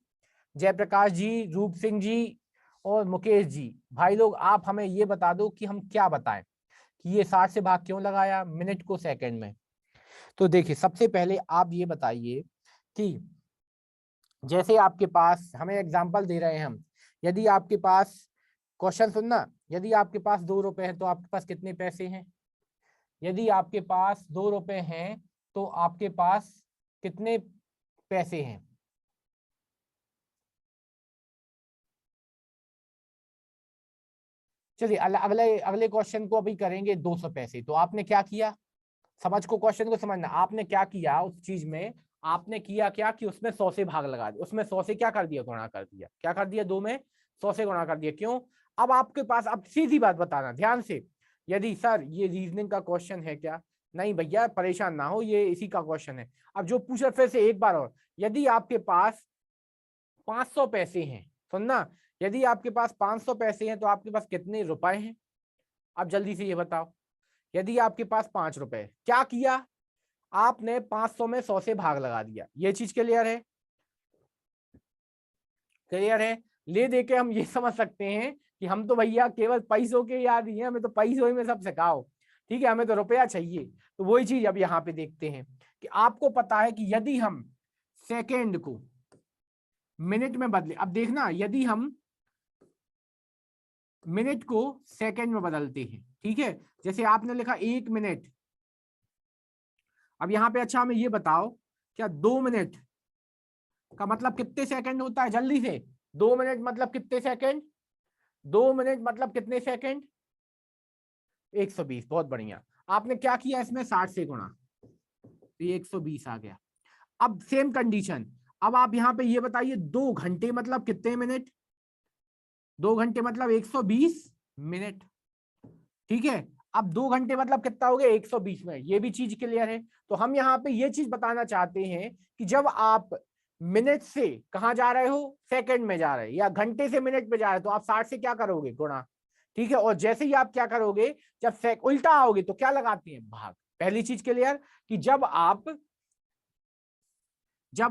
जयप्रकाश जी, रूप सिंह जी और मुकेश जी, भाई लोग आप हमें ये बता दो कि हम क्या बताएं कि ये 60 से भाग क्यों लगाया मिनट को सेकंड में। तो देखिए सबसे पहले आप ये बताइए कि जैसे आपके पास, हमें एग्जांपल दे रहे हैं हम, यदि आपके पास, क्वेश्चन सुनना, यदि आपके पास 2 रुपए हैं तो आपके पास कितने पैसे हैं, यदि आपके पास 2 रुपए हैं तो आपके पास कितने पैसे हैं। चलिए अगले अगले क्वेश्चन को अभी करेंगे 200 पैसे। तो आपने क्या किया, समझ को क्वेश्चन को समझना, आपने क्या किया उस चीज में, आपने किया क्या कि उसमें 100 से भाग लगा दिया, उसमें 100 से क्या कर दिया गुणा कर दिया, क्या कर दिया 2 में 100 से गुणा कर दिया। क्यों, अब आपके पास, अब सीधी बात बताना ध्यान से, यदि सर ये रीजनिंग का क्वेश्चन है क्या, नहीं भैया परेशान ना हो, ये इसी का क्वेश्चन है। अब जो पूछा फिर से एक बार और, यदि आपके पास 500 पैसे हैं, सुनना, यदि आपके पास 500 पैसे हैं तो आपके पास कितने रुपए हैं। अब जल्दी से ये बताओ, यदि आपके पास 5 रुपए, क्या किया आपने 500 में 100 से भाग लगा दिया, ये चीज क्लियर है। क्लियर है? ले दे के हम ये समझ सकते हैं कि हम तो भैया केवल पैसों के याद ही हैं, हमें तो पैसों ही में सब सिखाओ, ठीक है, हमें तो रुपया चाहिए। तो वही चीज अब यहाँ पे देखते हैं कि आपको पता है कि यदि हम सेकेंड को मिनट में बदले, अब देखना यदि हम मिनट को सेकेंड में बदलते हैं, ठीक है, जैसे आपने लिखा 1 मिनट, अब यहाँ पे अच्छा हमें ये बताओ क्या 2 मिनट का मतलब कितने सेकंड होता है, जल्दी से। 2 मिनट मतलब कितने सेकंड, 2 मिनट मतलब कितने सेकंड, 120। बहुत बढ़िया, आपने क्या किया इसमें 60 से गुणा, तो ये 120 आ गया। अब सेम कंडीशन, अब आप यहाँ पे ये बताइए 2 घंटे मतलब कितने मिनट, 2 घंटे मतलब 120 मिनट, ठीक है। अब 2 घंटे मतलब कितना हो गया, 120 मिनट, ये भी चीज क्लियर है। तो हम यहाँ पे ये चीज बताना चाहते हैं कि जब आप मिनट से कहाँ जा रहे हो, सेकंड में जा रहे हैं, या घंटे से मिनट में जा रहे हो, तो आप 60 से क्या करोगे, गुणा, ठीक है। और जैसे ही आप क्या करोगे, जब उल्टा आओगे तो क्या लगाते हैं, भाग। पहली चीज क्लियर कि जब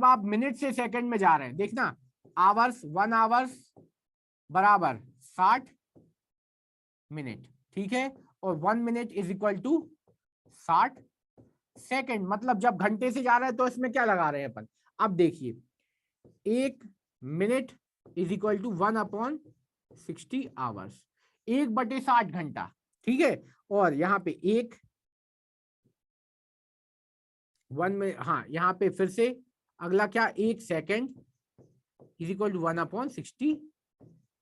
आप मिनट से सेकंड में जा रहे हैं, देखना आवर्स, 1 आवर्स बराबर 60 मिनट, ठीक है, और 1 minute is equal to 60 second. मतलब जब घंटे से जा रहा है तो इसमें क्या लगा रहे हैं अपन, अब देखिए 1 minute is equal to 1/60 hours, 1/60 घंटा, ठीक है। और यहाँ पे 1 में, हाँ यहाँ पे फिर से अगला क्या, 1 second is equal to 1/60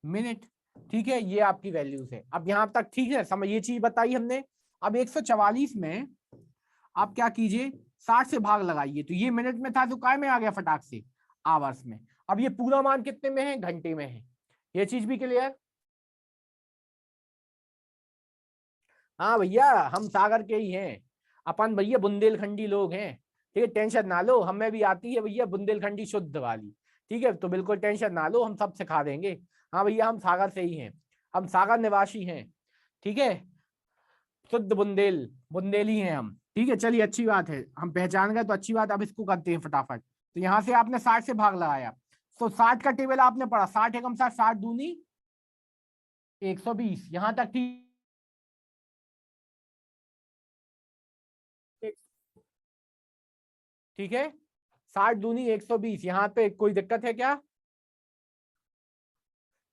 minute, ठीक है। ये आपकी वैल्यूज है। अब यहां तक ठीक है, समझ, ये चीज बताई हमने। अब 144 में आप क्या कीजिए, 60 से भाग लगाइए, तो ये मिनट में था तो काय में आ गया फटाक से, आवर्स में। अब ये पूरा मान कितने में है, घंटे में है। ये चीज भी क्लियर। हाँ भैया, हम सागर के ही हैं, अपन भैया बुंदेलखंडी लोग हैं, ठीक है, टेंशन ना लो, हमें भी आती है भैया बुंदेलखंडी शुद्ध वाली, ठीक है, तो बिल्कुल टेंशन ना लो, हम सब सिखा देंगे। हाँ भैया, हम सागर से ही हैं, हम सागर निवासी हैं, ठीक है, शुद्ध बुंदेली हैं हम, ठीक है। चलिए अच्छी बात है, हम पहचान गए तो अच्छी बात। अब इसको करते हैं फटाफट। तो यहाँ से आपने 60 से भाग लगाया, तो 60 का टेबल आपने पढ़ा, 60 एकम 60, 60 दूनी 120, यहाँ तक ठीक, ठीक है। 60 दूनी 120, यहाँ पे कोई दिक्कत है क्या,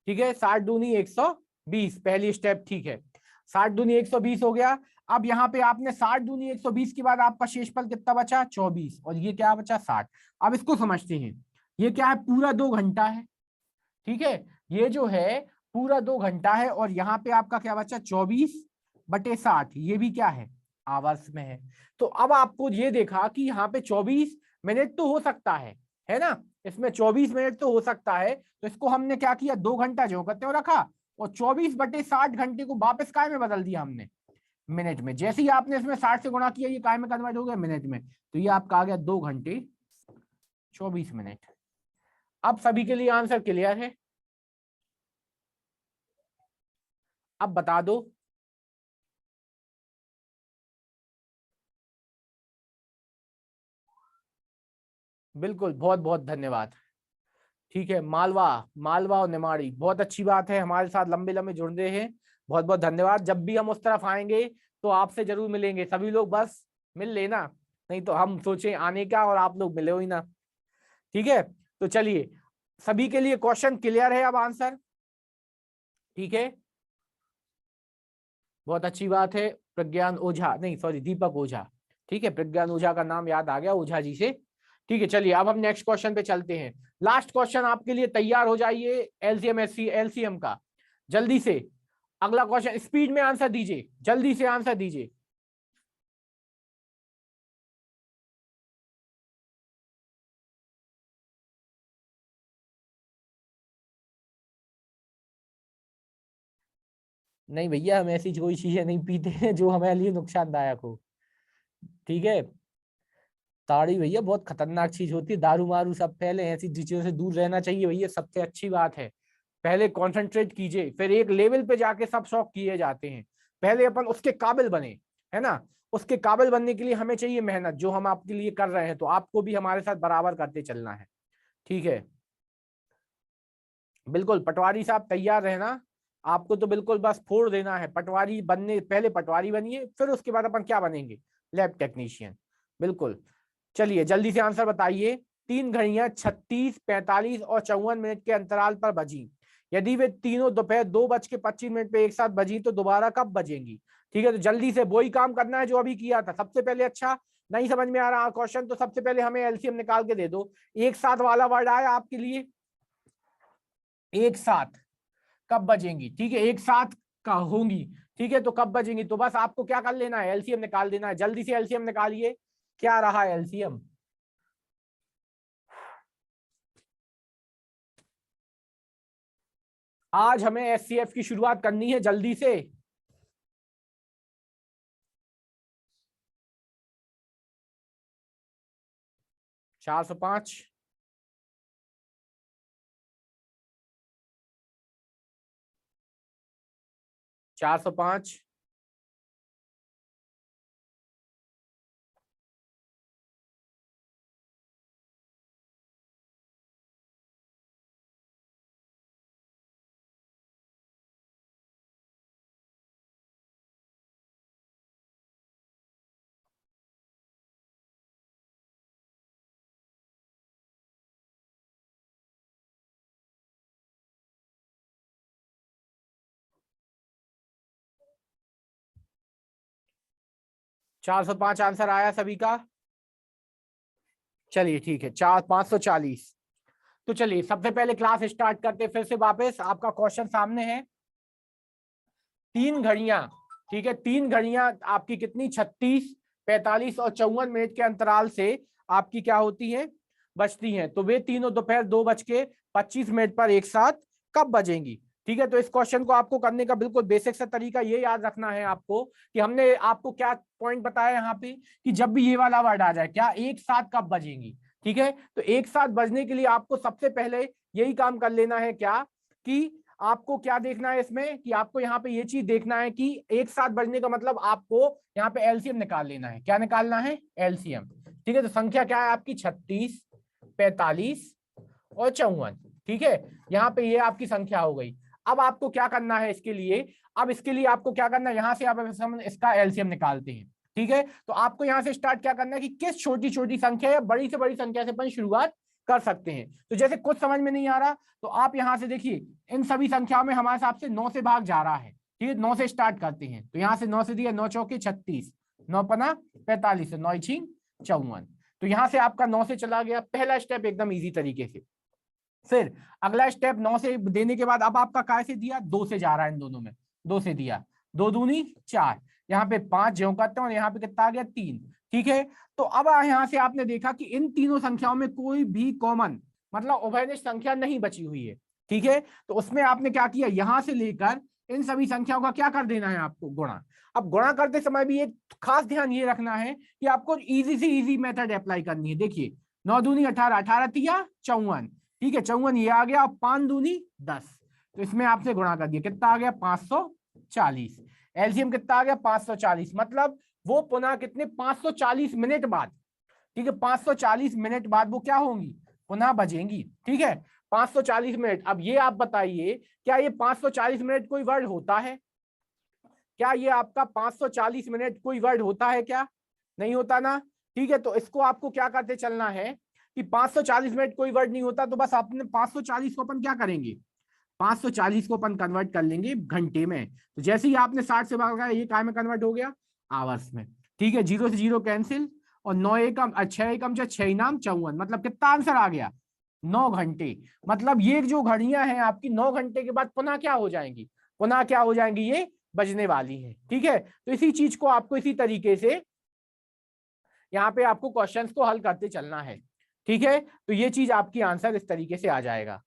ठीक है, 60 दूनी 120 पहली स्टेप, ठीक है, 60 दूनी 120 हो गया। अब यहाँ पे आपने 60 दूनी 120 के बाद आपका शेषफल कितना बचा, 24, और ये क्या बचा, 60। अब इसको समझते हैं, ये क्या है, पूरा 2 घंटा है, ठीक है, ये जो है पूरा 2 घंटा है, और यहाँ पे आपका क्या बचा, 24/60, ये भी क्या है, आवर्स में है। तो अब आपको ये देखा कि यहाँ पे 24 मिनट तो हो सकता है ना, इसमें 24 मिनट तो हो सकता है, तो इसको हमने क्या किया, 2 घंटा जो करते हो रखा, और 24/60 घंटे को वापस काय में बदल दिया हमने, मिनट में। जैसे ही आपने इसमें 60 से गुणा किया, ये काय में कन्वर्ट हो गया, मिनट में, तो ये आपका आ गया 2 घंटे 24 मिनट। अब सभी के लिए आंसर क्लियर है, अब बता दो। बिल्कुल, बहुत बहुत धन्यवाद, ठीक है। मालवा, मालवा और निमाड़ी, बहुत अच्छी बात है, हमारे साथ लंबे लंबे जुड़ रहे हैं, बहुत बहुत धन्यवाद। जब भी हम उस तरफ आएंगे तो आपसे जरूर मिलेंगे, सभी लोग बस मिल लेना, नहीं तो हम सोचे आने का और आप लोग मिले हो ही ना, ठीक है। तो चलिए, सभी के लिए क्वेश्चन क्लियर है, अब आंसर, ठीक है, बहुत अच्छी बात है। प्रज्ञान ओझा, नहीं सॉरी, दीपक ओझा, ठीक है, प्रज्ञान ओझा का नाम याद आ गया ओझा जी से, ठीक है। चलिए अब हम नेक्स्ट क्वेश्चन पे चलते हैं। लास्ट क्वेश्चन आपके लिए, तैयार हो जाइए, एलसीएम एलसीएम का, जल्दी से अगला क्वेश्चन, स्पीड में आंसर दीजिए, जल्दी से आंसर दीजिए। नहीं भैया, हम ऐसी कोई चीजें नहीं पीते हैं जो हमारे लिए नुकसानदायक हो, ठीक है। ताड़ी भैया बहुत खतरनाक चीज होती है, दारू मारू सब, पहले ऐसी चीजों से दूर रहना चाहिए भैया, सबसे अच्छी बात है। पहले कंसंट्रेट कीजिए, फिर एक लेवल पे जाके सब शौक किए जाते हैं, पहले अपन उसके काबिल बने, है ना। उसके काबिल बनने के लिए हमें चाहिए मेहनत, जो हम आपके लिए कर रहे हैं, तो आपको भी हमारे साथ बराबर करते चलना है, ठीक है। बिल्कुल पटवारी साहब तैयार रहना, आपको तो बिल्कुल बस फोड़ देना है। पटवारी बनने पहले पटवारी बनिए, फिर उसके बाद अपन क्या बनेंगे, लैब टेक्नीशियन। बिल्कुल, चलिए जल्दी से आंसर बताइए। 3 घड़ियां 36, 45 और 54 मिनट के अंतराल पर बजी। यदि वे तीनों दोपहर 2:25 पे एक साथ बजी तो दोबारा कब बजेंगी? ठीक है, तो जल्दी से वही काम करना है जो अभी किया था। सबसे पहले, अच्छा नहीं समझ में आ रहा क्वेश्चन तो सबसे पहले हमें एलसीएम निकाल के दे दो। एक साथ वाला वर्ड आया आपके लिए, एक साथ कब बजेंगी? ठीक है, एक साथ का होंगी। ठीक है, तो कब बजेंगी? तो बस आपको क्या कर लेना है, एलसीएम निकाल देना है। जल्दी से एलसीएम निकालिए, क्या रहा एलसीएम? आज हमें एससीएफ की शुरुआत करनी है जल्दी से। 405, 405, 405 आंसर आया सभी का? चलिए ठीक है, 540। तो चलिए सबसे पहले क्लास स्टार्ट करते, फिर से वापस आपका क्वेश्चन सामने है। 3 घड़ियां, ठीक है, 3 घड़ियां आपकी कितनी, 36, 45 और 54 मिनट के अंतराल से आपकी क्या होती है, बजती हैं। तो वे तीनों दोपहर 2:25 पर एक साथ कब बजेंगी? ठीक है, तो इस क्वेश्चन को आपको करने का बिल्कुल बेसिक सा तरीका ये याद रखना है आपको कि हमने आपको क्या पॉइंट बताया यहाँ पे कि जब भी ये वाला वर्ड आ जाए, क्या एक साथ कब बजेंगी। ठीक है, तो एक साथ बजने के लिए आपको सबसे पहले यही काम कर लेना है, क्या कि आपको क्या देखना है इसमें, कि आपको यहाँ पे ये चीज देखना है कि एक साथ बजने का मतलब आपको यहाँ पे एलसीएम निकाल लेना है। क्या निकालना है? एलसीएम। ठीक है, तो संख्या क्या है आपकी, 36, 45 और 54। ठीक है, यहाँ पे ये आपकी संख्या हो गई। अब आपको क्या करना है इसके लिए, अब इसके लिए आपको क्या करना है, यहाँ से आप इसका एलसीएम निकालते हैं। ठीक है, तो आपको यहाँ से स्टार्ट क्या करना है कि किस छोटी छोटी संख्या या बड़ी से बड़ी संख्या से अपन शुरुआत कर सकते हैं। तो जैसे कुछ समझ में नहीं आ रहा तो आप यहाँ से देखिए, इन सभी संख्याओं में हमारे हिसाब से 9 से भाग जा रहा है। ठीक है, 9 से स्टार्ट करते हैं, तो यहाँ से 9 से दिया, 9 चौके 36, 9 पना 45, 9 छीन 54। तो यहाँ से आपका 9 से चला गया, पहला स्टेप एकदम इजी तरीके से। फिर अगला स्टेप 9 से देने के बाद अब आपका काय से दिया, 2 से जा रहा है, इन दोनों में 2 से दिया, 2 दूनी 4, यहाँ पे 5 ज्यों करते हैं और यहाँ पे कितना आ गया 3। ठीक है, तो अब यहाँ से आपने देखा कि इन तीनों संख्याओं में कोई भी कॉमन मतलब उभयनिष्ठ संख्या नहीं बची हुई है। ठीक है, तो उसमें आपने क्या किया, यहां से लेकर इन सभी संख्याओं का क्या कर देना है आपको, गुणा। अब गुणा करते समय भी एक खास ध्यान ये रखना है कि आपको इजी से इजी मेथड अप्लाई करनी है। देखिए 9 दूनी 18, 18 तिया 54। ठीक है, 54 ये आ गया, 5 दूनी 10, तो इसमें आपसे गुणा कर दिया, कितना आ गया 540। एलसीएम कितना आ गया 540, मतलब वो पुनः कितने 540 मिनट बाद, ठीक है 540 मिनट बाद वो क्या होंगी, पुनः बजेंगी। ठीक है, 540 मिनट। अब ये आप बताइए, क्या ये 540 मिनट कोई वर्ड होता है? क्या ये आपका 540 मिनट कोई वर्ड होता है क्या? नहीं होता ना। ठीक है, तो इसको आपको क्या करते चलना है कि 540 मिनट कोई वर्ड नहीं होता, तो बस अपने 540 को अपन क्या करेंगे, 540 को अपन कन्वर्ट कर लेंगे घंटे में। तो जैसे ही आपने 60 से भागा, ये काय में कन्वर्ट हो गया, आवर्स में। ठीक है, 0 से 0 कैंसिल, और 9 एकम 6 एकम 6 नाम 54, मतलब कितना आंसर आ गया, 9 घंटे। मतलब ये जो घड़ियां हैं आपकी 9 घंटे के बाद पुनः क्या हो जाएंगी, पुनः क्या हो जाएंगी, ये बजने वाली है। ठीक है, तो इसी चीज को आपको इसी तरीके से यहाँ पे आपको क्वेश्चंस को हल करते चलना है। ठीक है, तो ये चीज आपकी आंसर इस तरीके से आ जाएगा।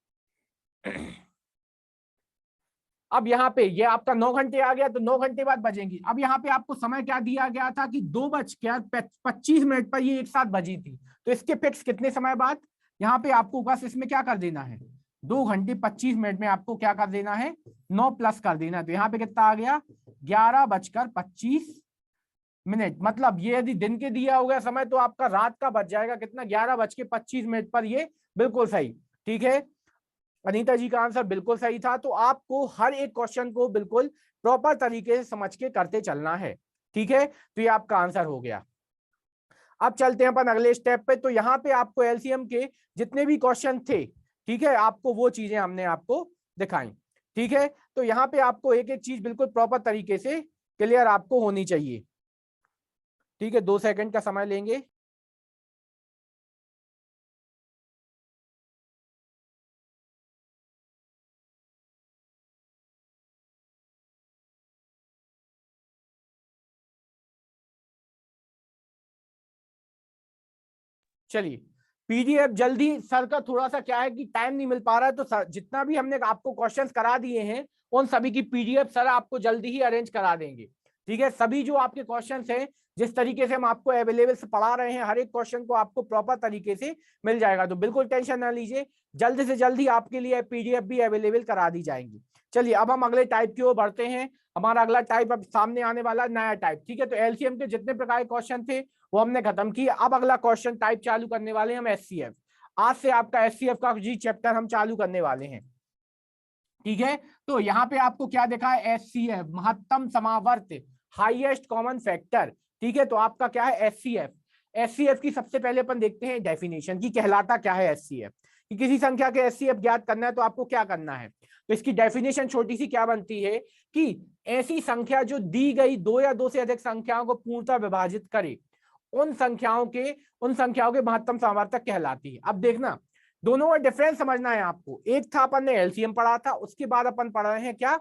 अब यहाँ पे ये आपका 9 घंटे आ गया, तो 9 घंटे बाद बजेंगी। अब यहाँ पे आपको समय क्या दिया गया था कि 2:25 पर ये एक साथ बजी थी, तो इसके फिक्स कितने समय बाद, यहाँ पे आपको बस इसमें क्या कर देना है, 2 घंटे 25 मिनट में आपको क्या कर देना है, 9 प्लस कर देना है। तो यहाँ पे कितना आ गया, 11:25। मतलब ये यदि दिन के दिया हो गया समय तो आपका रात का बच जाएगा कितना, 11:25 पर ये बिल्कुल सही। ठीक है, अनीता जी का आंसर बिल्कुल सही था। तो आपको हर एक क्वेश्चन को बिल्कुल प्रॉपर तरीके से समझ के करते चलना है, ठीक है। तो ये आपका आंसर हो गया। अब चलते हैं अपन अगले स्टेप पे। तो यहाँ पे आपको एलसीएम के जितने भी क्वेश्चन थे, ठीक है, आपको वो चीजें हमने आपको दिखाई, ठीक है। तो यहाँ पे आपको एक एक चीज बिल्कुल प्रॉपर तरीके से क्लियर आपको होनी चाहिए, ठीक है। 2 सेकंड का समय लेंगे। चलिए, पीडीएफ जल्दी सर का थोड़ा सा क्या है कि टाइम नहीं मिल पा रहा है, तो सर जितना भी हमने आपको क्वेश्चंस करा दिए हैं उन सभी की पीडीएफ सर आपको जल्दी ही अरेंज करा देंगे, ठीक है। सभी जो आपके क्वेश्चंस हैं जिस तरीके से हम आपको अवेलेबल से पढ़ा रहे हैं, हर एक क्वेश्चन को आपको प्रॉपर तरीके से मिल जाएगा। तो बिल्कुल टेंशन ना लीजिए, जल्द से जल्दी आपके लिए पीडीएफ भी अवेलेबल करा दी जाएंगी। चलिए अब हम अगले टाइप की ओर बढ़ते हैं। हमारा अगला टाइप अब सामने आने वाला नया टाइप, ठीक है। तो एलसीएम के जितने प्रकार के क्वेश्चन थे वो हमने खत्म किया। अब अगला क्वेश्चन टाइप चालू करने वाले हैं हम एचसीएफ। आज से आपका एचसीएफ का जी चैप्टर हम चालू करने वाले हैं, ठीक है। तो यहाँ पे आपको क्या देखा है, एचसीएफ महत्तम समावर्त, हाईएस्ट कॉमन फैक्टर, ठीक है। तो आपका क्या है एचसीएफ। एचसीएफ की सबसे पहले अपन देखते हैं डेफिनेशन की, कहलाता क्या है एचसीएफ। कि किसी संख्या के एचसीएफ ज्ञात करना है तो आपको क्या करना है। तो इसकी डेफिनेशन छोटी सी क्या बनती है कि ऐसी संख्या जो दी गई दो या दो से अधिक संख्याओं को पूर्णतः विभाजित करे उन संख्याओं के महत्तम समावर्तक कहलाती है। अब देखना, दोनों का डिफरेंस समझना है आपको। एक था अपन ने एलसीएम पढ़ा था, उसके बाद अपन पढ़ रहे हैं क्या,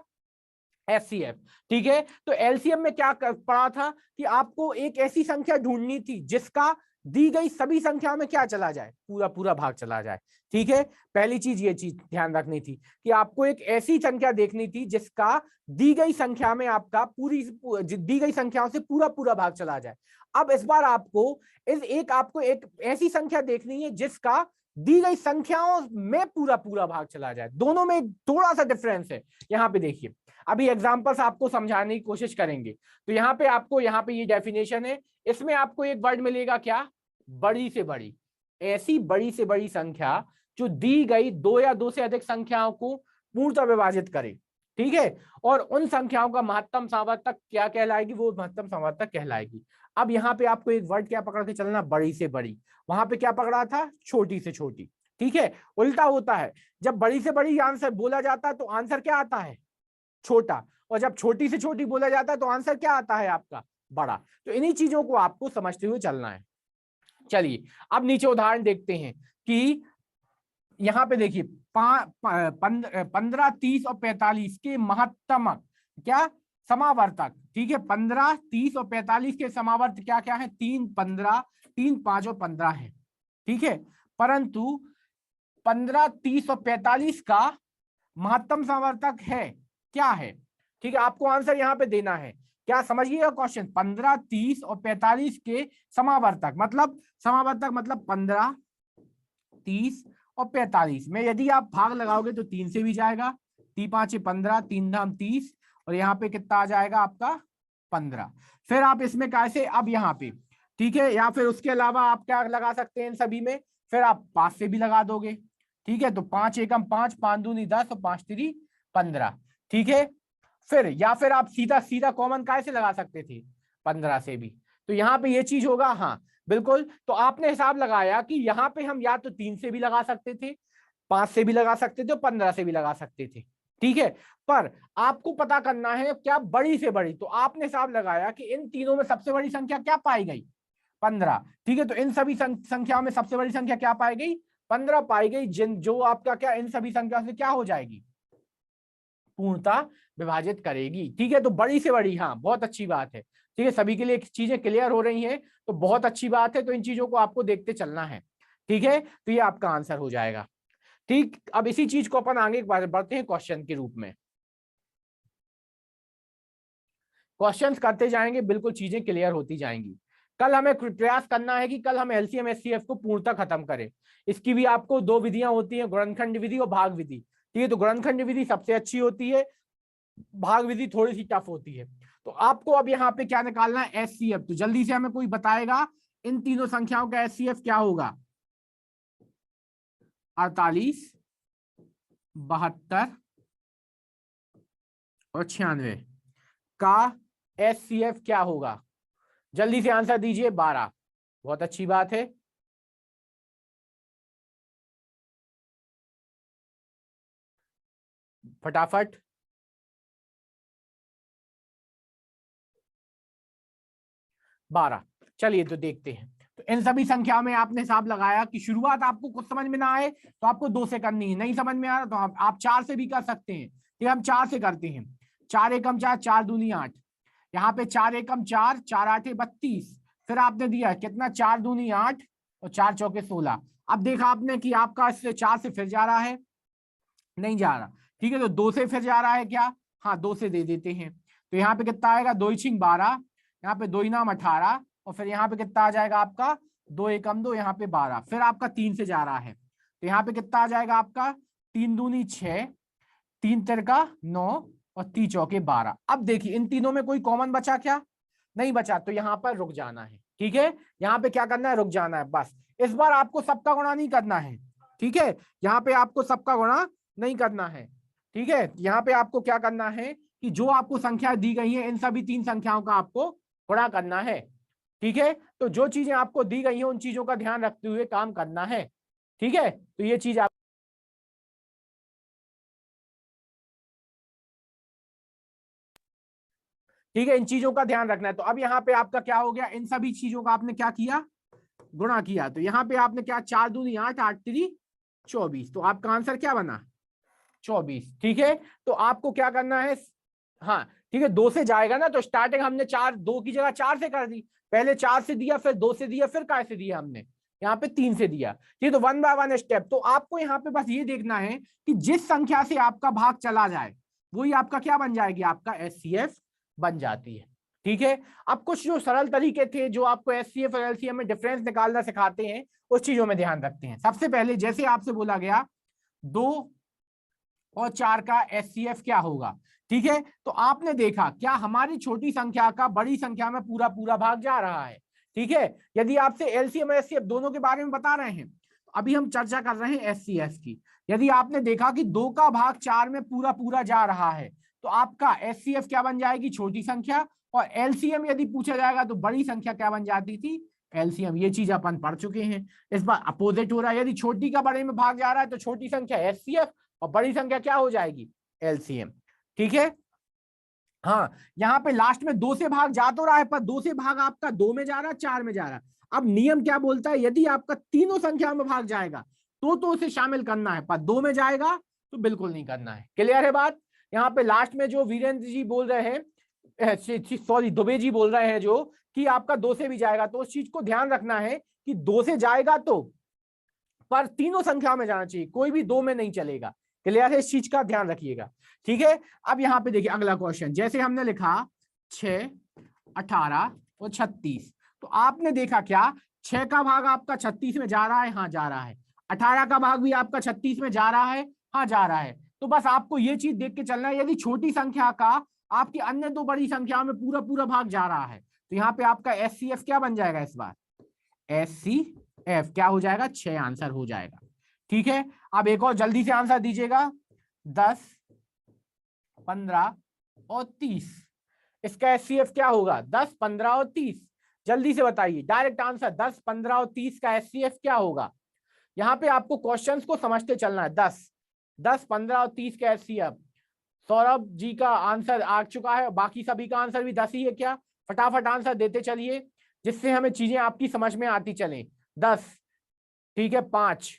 एचसीएफ, ठीक है। तो एलसीएम में क्या पढ़ा था कि आपको एक ऐसी संख्या ढूंढनी थी जिसका दी गई सभी संख्याओं में क्या चला जाए, पूरा पूरा भाग चला जाए, ठीक है। पहली चीज ये चीज ध्यान रखनी थी कि आपको एक ऐसी संख्या देखनी थी जिसका दी गई संख्या में आपका दी गई संख्याओं से पूरा पूरा भाग चला जाए। अब इस बार आपको एक ऐसी संख्या देखनी है जिसका दी गई संख्याओं में पूरा पूरा भाग चला जाए। दोनों में थोड़ा सा डिफरेंस है। यहाँ पे देखिए, अभी एग्जांपल्स आपको समझाने की कोशिश करेंगे। तो यहाँ पे ये डेफिनेशन है, इसमें आपको एक वर्ड मिलेगा क्या, बड़ी से बड़ी। ऐसी बड़ी से बड़ी संख्या जो दी गई दो या दो से अधिक संख्याओं को पूर्णतः विभाजित करे, ठीक है। और उन संख्याओं का महत्तम समावर्तक क्या कहलाएगी, वो महत्तम समावर्तक कहलाएगी। अब यहाँ पे आपको एक वर्ड क्या पकड़ के चलना, बड़ी से बड़ी। वहां पे क्या पकड़ा था, छोटी से छोटी, ठीक है। उल्टा होता है, जब बड़ी से बड़ी आंसर बोला जाता है तो आंसर क्या आता है, छोटा। और जब छोटी से छोटी बोला जाता है तो आंसर क्या आता है आपका, बड़ा। तो इन्हीं चीजों को आपको समझते हुए चलना है। चलिए अब नीचे उदाहरण देखते हैं कि यहाँ पे देखिए 15, 30 और 45 के महत्तम क्या समावर्तक, ठीक है। 15, 30 और 45 के समावर्त क्या क्या है, 3, 15, 3, 5 और 15 है, ठीक है। परंतु 15, 30 और 45 का महत्तम समावर्तक है क्या है, ठीक है। आपको आंसर यहाँ पे देना है। क्या समझिएगा क्वेश्चन, 15, 30 और 45 के समावर्तक मतलब 15, 30 और 45 में यदि आप भाग लगाओगे तो 3 से भी जाएगा, 3 5 15, 3 धाम 30, और यहाँ पे कितना आ जाएगा आपका 15। फिर आप इसमें कैसे, अब यहाँ पे, ठीक है। या फिर उसके अलावा आप क्या लगा सकते हैं इन सभी में, फिर आप 5 से भी लगा दोगे, ठीक है। तो 5 एकम 5, 5 दूनी 10 और 5 3 15, ठीक है। फिर या फिर आप सीधा सीधा कॉमन कैसे लगा सकते थे, 15 से भी। तो यहाँ पे ये चीज होगा, हाँ बिल्कुल। तो आपने हिसाब लगाया कि यहाँ पे हम या तो 3 से भी लगा सकते थे, 5 से भी लगा सकते थे और 15 से भी लगा सकते थे, ठीक है। पर आपको पता करना है क्या, बड़ी से बड़ी। तो आपने हिसाब लगाया कि इन तीनों में सबसे बड़ी संख्या क्या पाई गई, 15, ठीक है। तो इन सभी संख्याओं में सबसे बड़ी संख्या क्या पाई गई, 15 पाई गई, जो आपका क्या इन सभी संख्या से क्या हो जाएगी, पूर्णता विभाजित करेगी, ठीक है। तो बड़ी से बड़ी, हाँ बहुत अच्छी बात है, ठीक है। सभी के लिए चीजें क्लियर हो रही हैं तो बहुत अच्छी बात है। तो इन चीजों को आपको देखते चलना है, ठीक है। तो ये आपका आंसर हो जाएगा, ठीक। अब इसी चीज को अपन आगे बढ़ते हैं क्वेश्चन के रूप में। क्वेश्चंस करते जाएंगे, बिल्कुल चीजें क्लियर होती जाएंगी। कल हमें प्रयास करना है कि कल हम एलसीएम एचसीएफ को पूर्णतः खत्म करें। इसकी भी आपको 2 विधियां होती हैं, गुणनखंड विधि और भाग विधि, ठीक है। तो गुणनखंड विधि सबसे अच्छी होती है, भाग विधि थोड़ी सी टफ होती है। तो आपको अब यहाँ पे क्या निकालना है, एचसीएफ। तो जल्दी से हमें कोई बताएगा इन तीनों संख्याओं का एचसीएफ क्या होगा, 48, 72 और 96 का HCF क्या होगा? जल्दी से आंसर दीजिए। 12। बहुत अच्छी बात है। फटाफट। बारह। चलिए तो देखते हैं। तो इन सभी संख्या में आपने हिसाब लगाया कि शुरुआत आपको कुछ समझ में ना आए तो आपको 2 से करनी है, नहीं समझ में आ रहा तो आप 4 से भी कर सकते हैं। ठीक है, हम 4 से करते हैं। 4 एकम 4, 4 दूनी 8। यहाँ पे 4 एकम 4, 4 आठे 32। फिर आपने दिया कितना? 4 दूनी 8 और 4 चौके 16। अब देखा आपने कि आपका इससे 4 से फिर जा रहा है, नहीं जा रहा। ठीक है, तो 2 से फिर जा रहा है क्या? हाँ, 2 से दे देते हैं। तो यहाँ पे कितना आएगा? 2 छिंग 12, यहाँ पे 2 नाम 18 और फिर यहाँ पे कितना आ जाएगा आपका? 2 एकम 2, यहाँ पे 12। फिर आपका 3 से जा रहा है तो यहाँ पे कितना आ जाएगा आपका? 3 दूनी 6, 3 तिरका 9 और 3 चौके 12। अब देखिए इन तीनों में कोई कॉमन बचा क्या? नहीं बचा, तो यहाँ पर रुक जाना है। ठीक है, यहाँ पे क्या करना है? रुक जाना है बस। इस बार आपको सबका गुणा नहीं करना है। ठीक है, यहाँ पे आपको सबका गुणा नहीं करना है। ठीक है, यहाँ पे आपको क्या करना है कि जो आपको संख्या दी गई है इन सभी 3 संख्याओं का आपको गुणा करना है। ठीक है, तो जो चीजें आपको दी गई है उन चीजों का ध्यान रखते हुए काम करना है। ठीक है, तो ये चीज आप ठीक है, इन चीजों का ध्यान रखना है। तो अब यहाँ पे आपका क्या हो गया? इन सभी चीजों का आपने क्या किया? गुणा किया। तो यहाँ पे आपने क्या? 4 दूनी 8, 8 3 24। तो आपका आंसर क्या बना? 24। ठीक है, तो आपको क्या करना है? हाँ ठीक है, 2 से जाएगा ना, तो स्टार्टिंग हमने 4, 2 की जगह 4 से कर दी। पहले 4 से दिया, फिर 2 से दिया, फिर काय से दिया हमने? यहाँ पे 3 से दिया। ठीक है, तो 1 बाय 1 स्टेप। तो आपको यहाँ पे बस ये देखना है कि जिस संख्या से आपका भाग चला जाए वही आपका क्या बन जाएगी? आपका HCF बन जाती है। ठीक है, अब कुछ जो सरल तरीके थे जो आपको HCF और LCM में डिफरेंस निकालना सिखाते हैं उस चीजों में ध्यान रखते हैं। सबसे पहले जैसे आपसे बोला गया 2 और 4 का HCF क्या होगा? ठीक है, तो आपने देखा क्या हमारी छोटी संख्या का बड़ी संख्या में पूरा पूरा भाग जा रहा है। ठीक है, यदि आपसे LCM और HCF दोनों के बारे में बता रहे हैं, अभी हम चर्चा कर रहे हैं HCF की। यदि आपने देखा कि 2 का भाग 4 में पूरा पूरा जा रहा है तो आपका HCF क्या बन जाएगी? छोटी संख्या। और LCM यदि पूछा जाएगा तो बड़ी संख्या क्या बन जाती थी? LCM। ये चीज अपन पढ़ चुके हैं। इस बार अपोजिट हो रहा है, यदि छोटी का बड़े में भाग जा रहा है तो छोटी संख्या HCF और बड़ी संख्या क्या हो जाएगी? LCM। ठीक है, हाँ यहाँ पे लास्ट में 2 से भाग जा तो रहा है पर 2 से भाग आपका 2 में जा रहा है, 4 में जा रहा है। अब नियम क्या बोलता है? यदि आपका तीनों संख्या में भाग जाएगा तो उसे शामिल करना है, पर 2 में जाएगा तो बिल्कुल नहीं करना है। क्लियर है बात? यहाँ पे लास्ट में जो वीरेंद्र जी बोल रहे हैं, सॉरी दुबे जी बोल रहे हैं जो कि आपका 2 से भी जाएगा, तो उस चीज को ध्यान रखना है कि 2 से जाएगा तो पर तीनों संख्या में जाना चाहिए, कोई भी 2 में नहीं चलेगा। क्लियर है? इस चीज का ध्यान रखिएगा। ठीक है, अब यहाँ पे देखिए अगला क्वेश्चन। जैसे हमने लिखा 6, 18 और 36। तो आपने देखा क्या 6 का भाग आपका 36 में जा रहा है? हाँ जा रहा है। 18 का भाग भी आपका 36 में जा रहा है? हाँ जा रहा है। तो बस आपको ये चीज देख के चलना है, यदि छोटी संख्या का आपकी अन्य 2 बड़ी संख्याओं में पूरा पूरा भाग जा रहा है तो यहाँ पे आपका HCF क्या बन जाएगा? इस बार HCF क्या हो जाएगा? 6 आंसर हो जाएगा। ठीक है, अब एक और जल्दी से आंसर दीजिएगा। 10, 15 और 30। इसका HCF क्या होगा? 10, 15 और 30। जल्दी से बताइए, डायरेक्ट आंसर। 10, 15 और 30 का HCF क्या होगा? यहाँ पे आपको क्वेश्चंस को समझते चलना है। 10, 15 और 30 का HCF। सौरभ जी का आंसर आ चुका है, बाकी सभी का आंसर भी 10 ही है क्या? फटाफट आंसर देते चलिए जिससे हमें चीजें आपकी समझ में आती चले। 10, ठीक है, 5,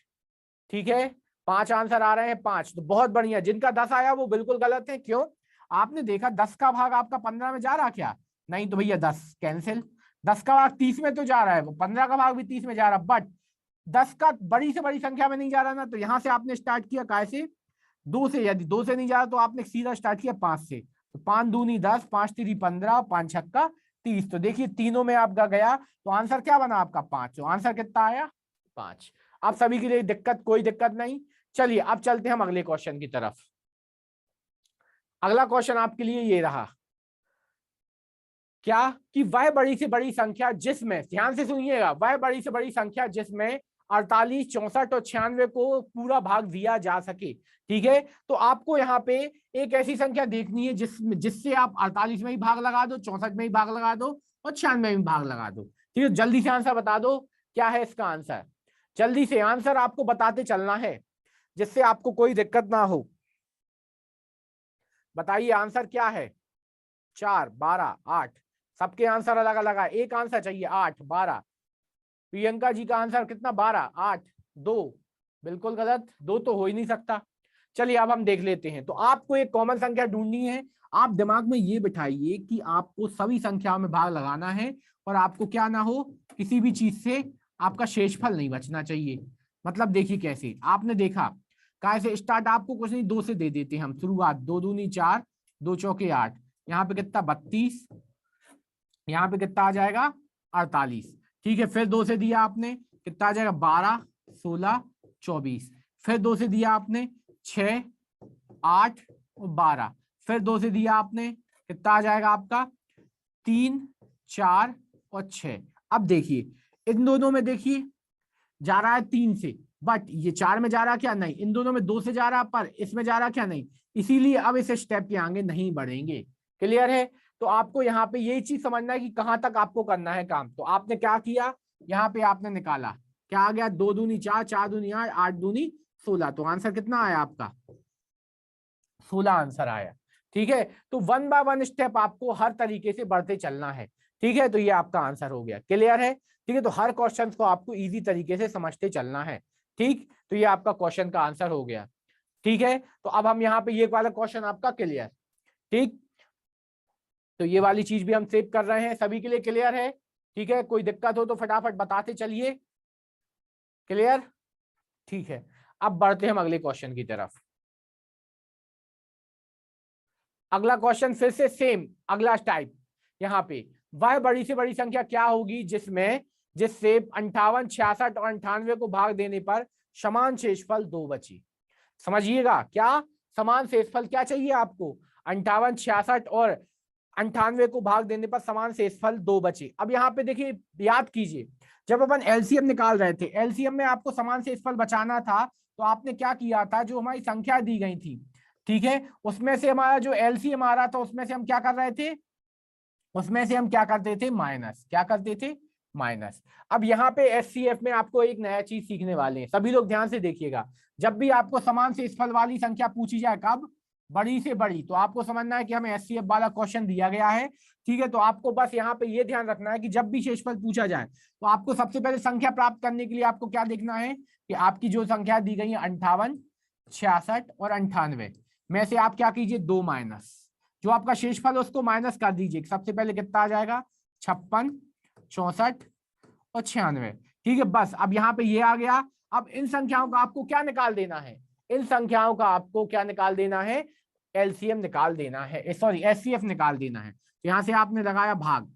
ठीक है, 5 आंसर आ रहे हैं। 5 तो बहुत बढ़िया। जिनका 10 आया वो बिल्कुल गलत है। क्यों? आपने देखा 10 का भाग आपका 15 में जा रहा क्या? नहीं, तो भैया 10 कैंसिल। 10 का भाग 30 में तो जा रहा है, वो 15 का भाग भी 30 में जा रहा, बट 10 का बड़ी से बड़ी संख्या में नहीं जा रहा ना, तो यहां से आपने स्टार्ट किया कैसे? 2 से। यदि 2 से नहीं जा रहा तो आपने सीधा स्टार्ट किया 5 से। तो 5 दूनी 10, 5 3 15, 5 छक्का 30। तो देखिए तीनों में आपका गया तो आंसर क्या बना आपका? 5। तो आंसर कितना आया? 5। आप सभी के लिए दिक्कत, कोई दिक्कत नहीं। चलिए अब चलते हैं हम अगले क्वेश्चन की तरफ। अगला क्वेश्चन आपके लिए ये रहा क्या कि वह बड़ी से बड़ी संख्या जिसमें, ध्यान से सुनिएगा, वह बड़ी से बड़ी संख्या जिसमें 48, 64 और 96 को पूरा भाग दिया जा सके। ठीक है, तो आपको यहाँ पे एक ऐसी संख्या देखनी है जिससे आप 48 में ही भाग लगा दो, 64 में ही भाग लगा दो और 96 में भी भाग लगा दो। ठीक है, जल्दी से आंसर बता दो क्या है इसका आंसर। जल्दी से आंसर आपको बताते चलना है जिससे आपको कोई दिक्कत ना हो। बताइए आंसर क्या है। 4, 12, 8, सबके आंसर अलग अलग है। एक आंसर चाहिए 8, 12। प्रियंका जी का आंसर कितना 12, 8, 2 बिल्कुल गलत, 2 तो हो ही नहीं सकता। चलिए अब हम देख लेते हैं। तो आपको एक कॉमन संख्या ढूंढनी है। आप दिमाग में ये बिठाइए कि आपको सभी संख्याओं में भाग लगाना है और आपको क्या ना हो, किसी भी चीज से आपका शेषफल नहीं बचना चाहिए। मतलब देखिए कैसे, आपने देखा काय से स्टार्ट, आपको कुछ नहीं 2 से दे देते हैं हम शुरुआत। 2 दूनी 4, 2 चौके 8, यहाँ पे कितना 32, यहाँ पे कितना आ जाएगा 48। ठीक है, फिर 2 से दिया आपने, कितना आ जाएगा 12, 16, 24। फिर 2 से दिया आपने 6, 8 और 12। फिर 2 से दिया आपने, कितना आ जाएगा आपका 3, 4 और 6। अब देखिए इन दोनों में देखिए जा रहा है 3 से, बट ये 4 में जा रहा क्या नहीं, इन दोनों में 2 से जा रहा पर इसमें जा रहा क्या नहीं, इसीलिए अब इस स्टेप के आगे नहीं बढ़ेंगे। क्लियर है। तो आपको यहाँ पे यही चीज समझना है कि कहां तक आपको करना है काम। तो आपने क्या किया, यहाँ पे आपने निकाला, क्या आ गया 2 दूनी 4, 4 दूनी 8, 8 दूनी 16। तो आंसर कितना आया आपका 16 आंसर आया। ठीक है, तो 1 बाय 1 स्टेप आपको हर तरीके से बढ़ते चलना है। ठीक है, तो ये आपका आंसर हो गया। क्लियर है। ठीक है, तो हर क्वेश्चन को आपको इजी तरीके से समझते चलना है। ठीक, तो ये आपका क्वेश्चन का आंसर हो गया। ठीक है, तो अब हम यहाँ पे ये वाला क्वेश्चन आपका क्लियर। ठीक, तो ये वाली चीज भी हम सेव कर रहे हैं, सभी के लिए क्लियर है। ठीक है, कोई दिक्कत हो तो फटाफट बताते चलिए। क्लियर। ठीक है, अब बढ़ते हैं हम अगले क्वेश्चन की तरफ। अगला क्वेश्चन फिर से सेम अगला टाइप। यहाँ पे वह बड़ी से बड़ी संख्या क्या होगी जिससे 58, 66 और 98 को भाग देने पर समान शेषफल 2 बचे। समझिएगा, क्या समान शेषफल क्या चाहिए आपको, 58, 66 और 98 को भाग देने पर समान शेषफल 2 बचे। अब यहाँ पे देखिए याद कीजिए, जब अपन एलसीएम निकाल रहे थे, एलसीएम में आपको समान शेषफल बचाना था, तो आपने क्या किया था, जो हमारी संख्या दी गई थी, ठीक है, उसमें से हमारा जो एलसीएम आ रहा था उसमें से हम क्या कर रहे थे, उसमें से हम क्या करते थे माइनस, क्या करते थे माइनस। अब यहाँ पे एचसीएफ में आपको एक नया चीज सीखने वाले हैं, सभी लोग ध्यान से देखिएगा। जब भी आपको समान शेषफल वाली संख्या पूछी जाए, कब, बड़ी से बड़ी, तो आपको समझना है कि हमें एचसीएफ वाला क्वेश्चन दिया गया है। ठीक है, तो आपको बस यहाँ पे ये ध्यान रखना है कि जब भी शेषफल पूछा जाए तो आपको सबसे पहले संख्या प्राप्त करने के लिए आपको क्या देखना है कि आपकी जो संख्या दी गई है 58, 66 और 98 में से आप क्या कीजिए 2 माइनस, जो आपका शेषफल है उसको माइनस कर दीजिए। सबसे पहले कितना आ जाएगा 56, 64 और 96। ठीक है, बस अब यहाँ पे ये आ गया। अब इन संख्याओं का आपको क्या निकाल देना है, इन संख्याओं का आपको क्या निकाल देना है, एलसीएम निकाल देना है, सॉरी एचसीएफ निकाल देना है। तो यहाँ से आपने लगाया भाग।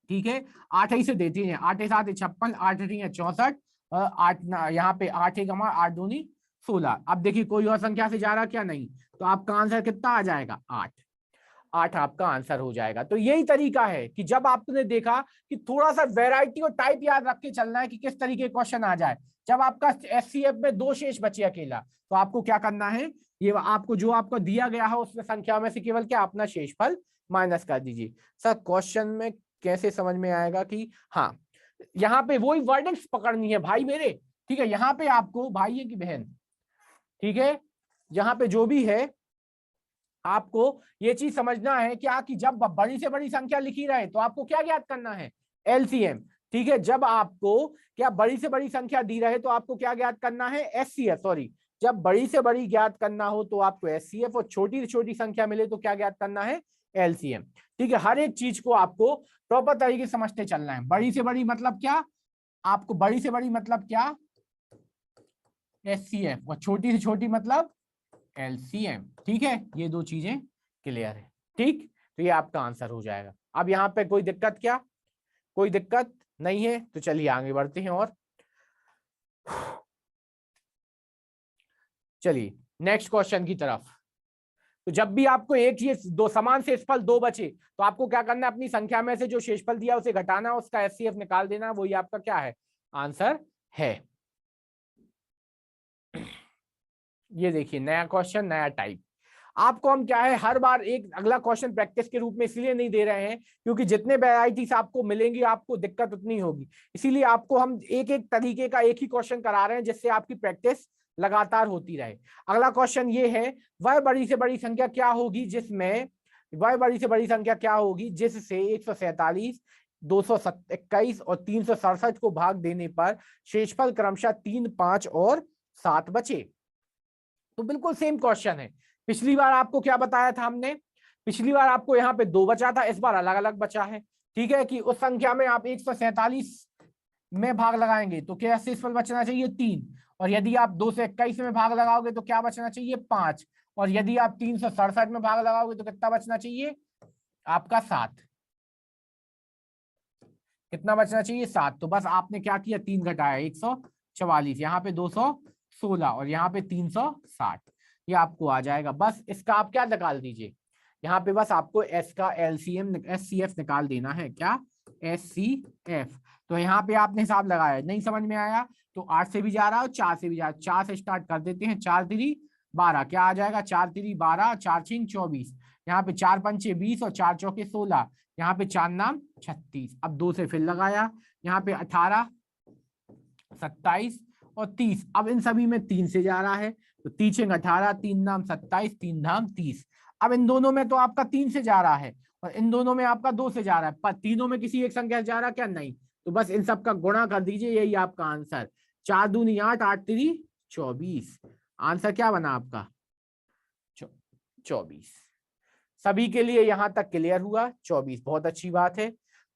ठीक है, 8 ही से देती है, 8 7 56, 8 है 64, 8 यहाँ पे 8 1 8 दूनी 16। अब देखिए कोई और संख्या से जा रहा क्या नहीं, तो आपका आंसर कितना आ जाएगा 8, 8 आपका आंसर हो जाएगा। तो यही तरीका है कि जब आपने देखा कि थोड़ा सा वैरायटी और टाइप याद रख के चलना है कि किस तरीके क्वेश्चन आ जाए। जब आपका एचसीएफ में 2 शेष बचे अकेला, तो आपको क्या करना है, ये आपको जो आपको दिया गया है उसमें संख्या में से केवल क्या अपना शेषफल माइनस कर दीजिए। सर क्वेश्चन में कैसे समझ में आएगा कि हाँ, यहाँ पे वही वर्डिंग्स पकड़नी है भाई मेरे। ठीक है, यहाँ पे आपको भाई है कि बहन, ठीक है, यहाँ पे जो भी है आपको ये चीज समझना है क्या कि जब बड़ी से बड़ी संख्या लिखी रहे तो आपको क्या ज्ञात करना है, एलसीएम। ठीक है, जब आपको क्या बड़ी से बड़ी संख्या दी रहे तो आपको क्या ज्ञात करना है, एचसीएफ। सॉरी, जब बड़ी से बड़ी ज्ञात करना हो तो आपको एचसीएफ, और छोटी से छोटी संख्या मिले तो क्या ज्ञात करना है, एलसीएम। ठीक है, हर एक चीज को आपको प्रॉपर तरीके से समझते चलना है। बड़ी से बड़ी मतलब क्या, आपको बड़ी से बड़ी मतलब क्या, एचसीएफ, और छोटी से छोटी मतलब एलसीएम। ठीक है, ये 2 चीजें क्लियर है। ठीक, तो ये आपका आंसर हो जाएगा। अब यहाँ पे कोई दिक्कत क्या, कोई दिक्कत नहीं है, तो चलिए आगे बढ़ते हैं। और चलिए नेक्स्ट क्वेश्चन की तरफ। तो जब भी आपको एक ये 2 समान शेषफल 2 बचे तो आपको क्या करना है, अपनी संख्या में से जो शेषफल दिया उसे घटाना, उसका एचसीएफ निकाल देना, वही आपका क्या है आंसर है। ये देखिए नया क्वेश्चन, नया टाइप। आपको हम क्या है हर बार एक अगला क्वेश्चन प्रैक्टिस के रूप में इसलिए नहीं दे रहे हैं क्योंकि जितने वैरायटीज आपको मिलेंगी आपको दिक्कत उतनी होगी, इसीलिए आपको हम एक एक तरीके का एक ही क्वेश्चन करा रहे हैं जिससे आपकी प्रैक्टिस लगातार होती रहे। अगला क्वेश्चन ये है, वह बड़ी से बड़ी संख्या क्या होगी जिसमें, वह बड़ी से बड़ी संख्या क्या होगी जिससे 147, 221 और 367 को भाग देने पर शेषफल क्रमशः 3, 5 और 7 बचे। तो बिल्कुल सेम क्वेश्चन है। पिछली बार आपको क्या बताया था हमने, पिछली बार आपको यहाँ पे 2 बचा था, इस बार अलग अलग बचा है। ठीक है कि उस संख्या में आप 147 में भाग लगाएंगे तो क्या शेषफल बचना चाहिए 3, और यदि आप 221 में भाग लगाओगे तो क्या बचना चाहिए 5, और यदि आप 367 में भाग लगाओगे तो कितना बचना चाहिए आपका 7। कितना बचना चाहिए 7। तो बस आपने क्या किया 3 घटाया 144, यहाँ पे 216 और यहाँ पे 360, ये आपको आ जाएगा। बस इसका आप क्या निकाल दीजिए, यहाँ पे बस आपको एस का एलसीएम एससीएफ निकाल देना है। क्या एससीएफ। तो यहाँ पे आपने हिसाब लगाया, नहीं समझ में आया तो 8 से भी जा रहा है और 4 से भी जा रहा है। 4 से स्टार्ट कर देते हैं, 4 3 12, क्या आ जाएगा 4 3 12, 4 6 24, यहाँ पे 4 5 20 और 4 चौके 16, यहाँ पे 4 नाम 36। अब 2 से फिर लगाया, यहाँ पे 18, 27 और 30। अब इन सभी में 3 से जा रहा है तो 3 18, 3 नाम 27, 3 नाम 30। अब इन दोनों में तो आपका 3 से जा रहा है और इन दोनों में आपका 2 से जा रहा है, पर तीनों में किसी एक संख्या से जा रहा क्या, नहीं। तो बस इन सब का गुणा कर दीजिए, यही आपका आंसर। 4 दूनी 8, 8 3 24। आंसर क्या बना आपका 24। सभी के लिए यहां तक क्लियर हुआ 24, बहुत अच्छी बात है।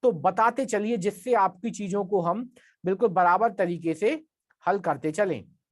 तो बताते चलिए जिससे आपकी चीजों को हम बिल्कुल बराबर तरीके से हल करते चलें।